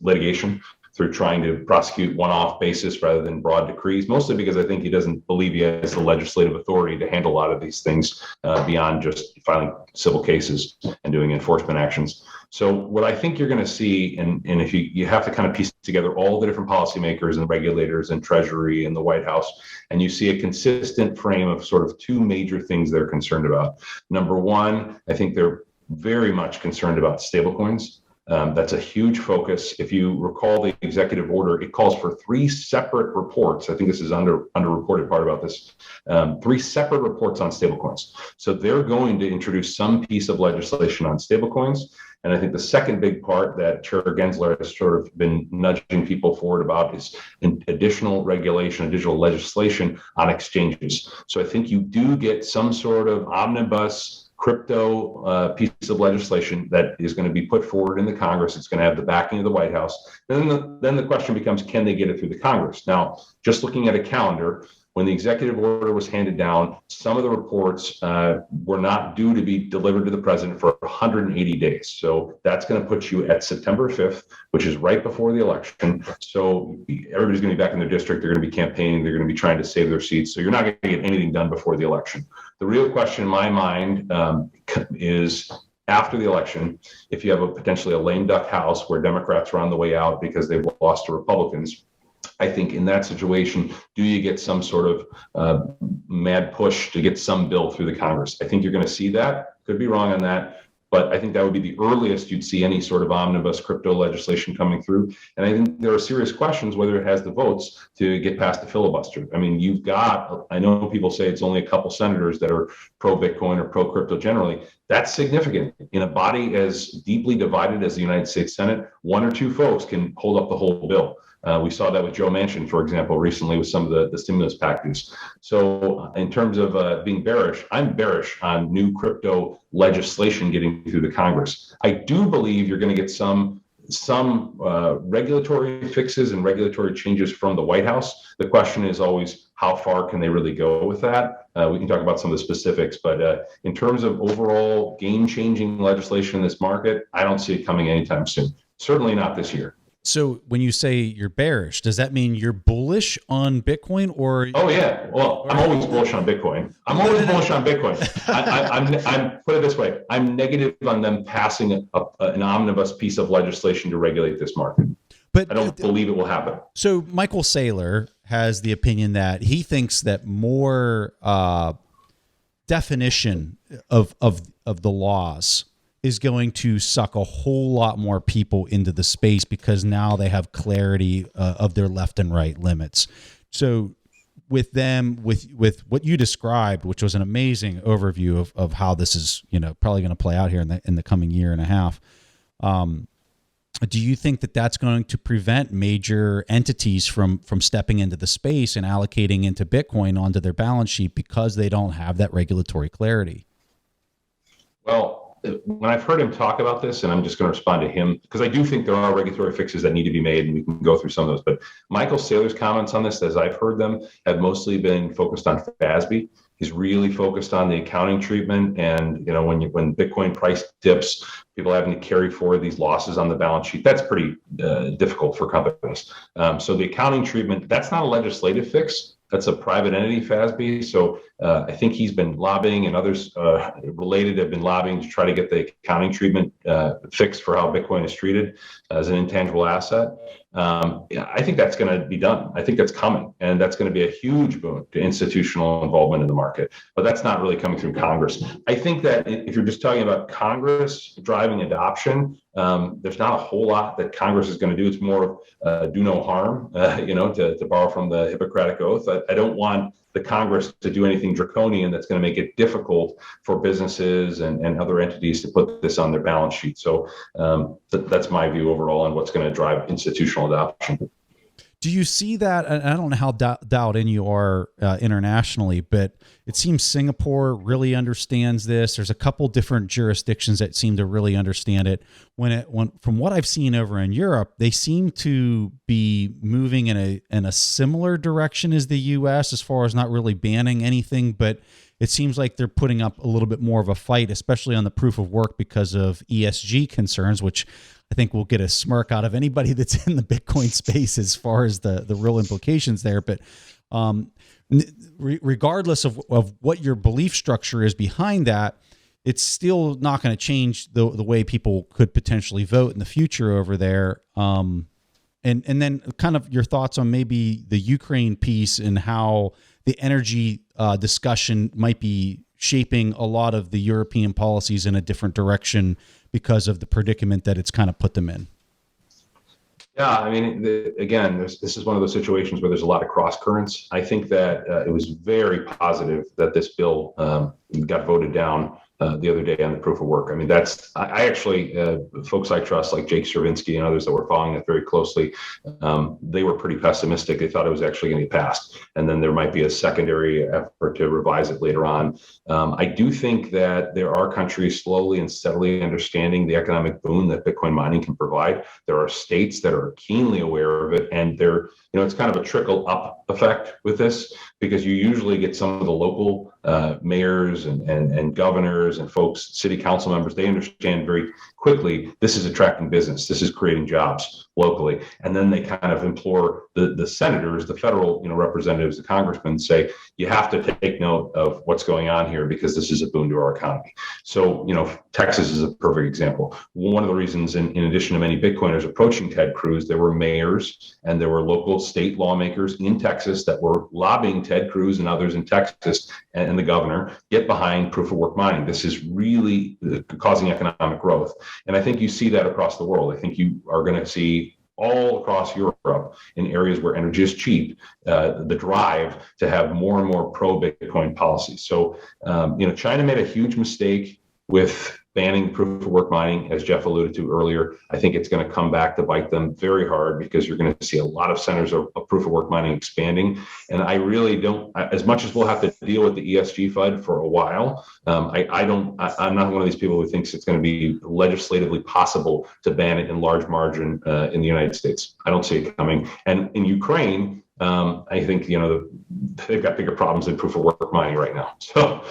litigation, through trying to prosecute one-off basis rather than broad decrees, mostly because I think he doesn't believe he has the legislative authority to handle a lot of these things beyond just filing civil cases and doing enforcement actions. So what I think you're going to see, and if you have to kind of piece together all the different policymakers and regulators and Treasury and the White House, and you see a consistent frame of sort of two major things they're concerned about. Number one, I think they're very much concerned about stablecoins. That's a huge focus. If you recall the executive order, it calls for 3 separate reports. I think this is underreported part about this. 3 separate reports on stablecoins. So they're going to introduce some piece of legislation on stablecoins. And I think the second big part that Chair Gensler has sort of been nudging people forward about is additional regulation, additional legislation on exchanges. So I think you do get some sort of omnibus crypto piece of legislation that is going to be put forward in the Congress. It's going to have the backing of the White House. Then the question becomes, can they get it through the Congress? Now, just looking at a calendar, when the executive order was handed down, some of the reports were not due to be delivered to the president for 180 days. So that's going to put you at September 5th, which is right before the election. So everybody's going to be back in their district. They're going to be campaigning. They're going to be trying to save their seats. So you're not going to get anything done before the election. The real question in my mind is, after the election, if you have potentially a lame duck House where Democrats are on the way out because they've lost to Republicans, I think in that situation, do you get some sort of mad push to get some bill through the Congress? I think you're going to see that. Could be wrong on that. But I think that would be the earliest you'd see any sort of omnibus crypto legislation coming through. And I think there are serious questions whether it has the votes to get past the filibuster. I mean, I know people say it's only a couple senators that are pro-Bitcoin or pro-crypto generally. That's significant. In a body as deeply divided as the United States Senate, 1 or 2 folks can hold up the whole bill. We saw that with Joe Manchin, for example, recently with some of the stimulus packages. So in terms of being bearish, I'm bearish on new crypto legislation getting through the Congress. I do believe you're going to get some regulatory fixes and regulatory changes from the White House. The question is always, how far can they really go with that? We can talk about some of the specifics, but in terms of overall game-changing legislation in this market, I don't see it coming anytime soon. Certainly not this year. So when you say you're bearish, does that mean you're bullish on Bitcoin, or? Oh yeah, well, I'm always bullish on Bitcoin. Bullish on Bitcoin. I'm put it this way: I'm negative on them passing an omnibus piece of legislation to regulate this market. But I don't believe it will happen. So Michael Saylor has the opinion that he thinks that more definition of the laws is going to suck a whole lot more people into the space because now they have clarity of their left and right limits. So with them, with what you described, which was an amazing overview of how this is, probably going to play out here in the coming year and a half. Do you think that that's going to prevent major entities from stepping into the space and allocating into Bitcoin onto their balance sheet because they don't have that regulatory clarity? Well, when I've heard him talk about this, and I'm just going to respond to him, because I do think there are regulatory fixes that need to be made, and we can go through some of those. But Michael Saylor's comments on this, as I've heard them, have mostly been focused on FASB. He's really focused on the accounting treatment, and when Bitcoin price dips, people having to carry forward these losses on the balance sheet. That's pretty difficult for companies. So the accounting treatment, that's not a legislative fix. That's a private entity, FASB. So I think he's been lobbying, and others related have been lobbying to try to get the accounting treatment fixed for how Bitcoin is treated as an intangible asset. I think that's going to be done. I think that's coming, and that's going to be a huge boon to institutional involvement in the market. But that's not really coming through Congress. I think that if you're just talking about Congress driving adoption, there's not a whole lot that Congress is going to do. It's more of do no harm, to borrow from the Hippocratic Oath. I don't want the Congress to do anything draconian that's going to make it difficult for businesses and other entities to put this on their balance sheet. So that's my view overall on what's going to drive institutional adoption. Do you see that? I don't know how dialed in you are internationally, but it seems Singapore really understands this. There's a couple different jurisdictions that seem to really understand it. From what I've seen over in Europe, they seem to be moving in a similar direction as the U.S. as far as not really banning anything, but it seems like they're putting up a little bit more of a fight, especially on the proof of work because of ESG concerns, which I think we'll get a smirk out of anybody that's in the Bitcoin space as far as the real implications there. But regardless of what your belief structure is behind that, it's still not going to change the way people could potentially vote in the future over there. And then kind of your thoughts on maybe the Ukraine piece and how the energy discussion might be shaping a lot of the European policies in a different direction because of the predicament that it's kind of put them in. Yeah, I mean, this is one of those situations where there's a lot of cross currents. I think that it was very positive that this bill got voted down the other day on the proof of work. I mean, I actually, folks I trust, like Jake Stravinsky and others that were following it very closely, they were pretty pessimistic. They thought it was actually going to get passed. And then there might be a secondary effort to revise it later on. I do think that there are countries slowly and steadily understanding the economic boon that Bitcoin mining can provide. There are states that are keenly aware of it. And it's kind of a trickle up effect with this, because you usually get some of the local mayors and governors and folks, city council members, they understand very quickly this is attracting business, this is creating jobs locally, and then they kind of implore the senators, the federal representatives, the congressmen, say you have to take note of what's going on here because this is a boon to our economy. So Texas is a perfect example. One of the reasons, in addition to many Bitcoiners approaching Ted Cruz, there were mayors and there were local state lawmakers in Texas that were lobbying Ted Cruz and others in Texas and the governor get behind proof of work mining. This is really causing economic growth. And I think you see that across the world. I think you are going to see all across Europe in areas where energy is cheap, the drive to have more and more pro-Bitcoin policies. So, China made a huge mistake with banning proof of work mining, as Jeff alluded to earlier. I think it's going to come back to bite them very hard because you're going to see a lot of centers of proof of work mining expanding. And I really don't, as much as we'll have to deal with the ESG FUD for a while, I'm not one of these people who thinks it's going to be legislatively possible to ban it in large margin in the United States. I don't see it coming. And in Ukraine, I think, they've got bigger problems than proof of work mining right now. So.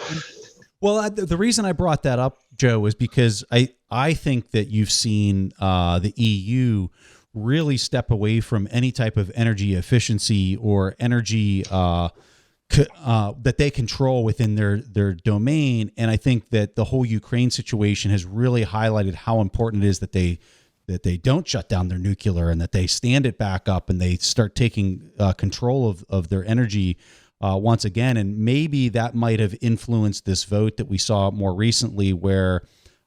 Well, the reason I brought that up, Joe, is because I think that you've seen the EU really step away from any type of energy efficiency or energy that they control within their domain. And I think that the whole Ukraine situation has really highlighted how important it is that they don't shut down their nuclear and that they stand it back up and they start taking control of their energy once again. And maybe that might have influenced this vote that we saw more recently where,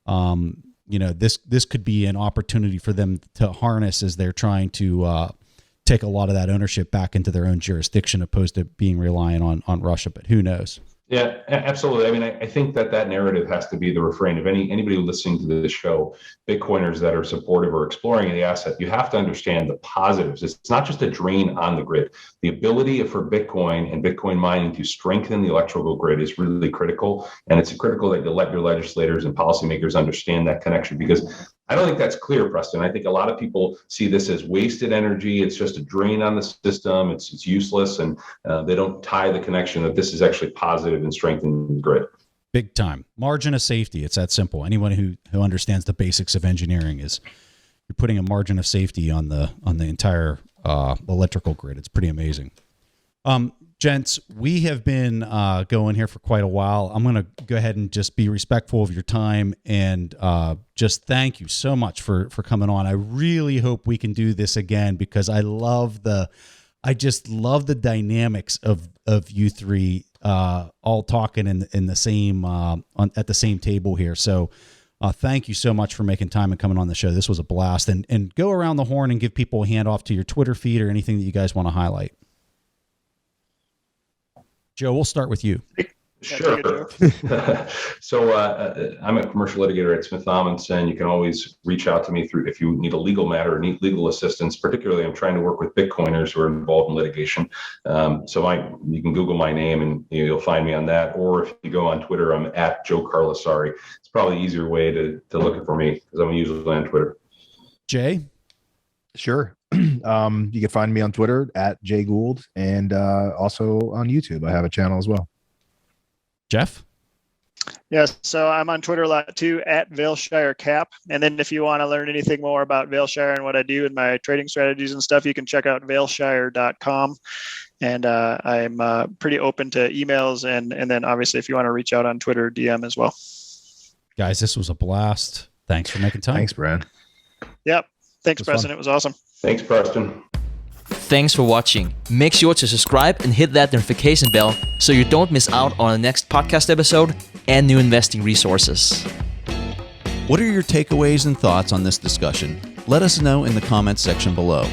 this could be an opportunity for them to harness as they're trying to take a lot of that ownership back into their own jurisdiction opposed to being reliant on Russia. But who knows? Yeah, absolutely. I mean, I think that narrative has to be the refrain of anybody listening to this show, Bitcoiners that are supportive or exploring the asset. You have to understand the positives. It's not just a drain on the grid. The ability for Bitcoin and Bitcoin mining to strengthen the electrical grid is really critical. And it's critical that you let your legislators and policymakers understand that connection, because I don't think that's clear, Preston. I think a lot of people see this as wasted energy. It's just a drain on the system. It's useless. And they don't tie the connection that this is actually positive and strengthening the grid. Big time. Margin of safety. It's that simple. Anyone who understands the basics of engineering is you're putting a margin of safety on the entire electrical grid. It's pretty amazing. Gents, we have been going here for quite a while. I'm going to go ahead and just be respectful of your time and just thank you so much for coming on. I really hope we can do this again because I just love the dynamics of you three all talking in the same at the same table here. So thank you so much for making time and coming on the show. This was a blast. And go around the horn and give people a handoff to your Twitter feed or anything that you guys want to highlight. Joe, we'll start with you. Sure. So I'm a commercial litigator at Smith Amundsen. You can always reach out to me if you need a legal matter or need legal assistance. Particularly, I'm trying to work with Bitcoiners who are involved in litigation. So you can Google my name and you'll find me on that. Or if you go on Twitter, I'm at Joe Carlasare. It's probably the easier way to look for me because I'm usually on Twitter. Jay? Sure. You can find me on Twitter at Jay Gould and also on YouTube. I have a channel as well. Jeff? Yes, so I'm on Twitter a lot too, at Vailshire Cap. And then if you want to learn anything more about Vailshire and what I do and my trading strategies and stuff, you can check out vailshire.com. And I'm pretty open to emails. And then obviously if you want to reach out on Twitter, DM as well. Guys, this was a blast. Thanks for making time. Thanks, Brad. Yep. Thanks, Preston. Fun. It was awesome. Thanks, Preston. Thanks for watching. Make sure to subscribe and hit that notification bell so you don't miss out on the next podcast episode and new investing resources. What are your takeaways and thoughts on this discussion? Let us know in the comments section below.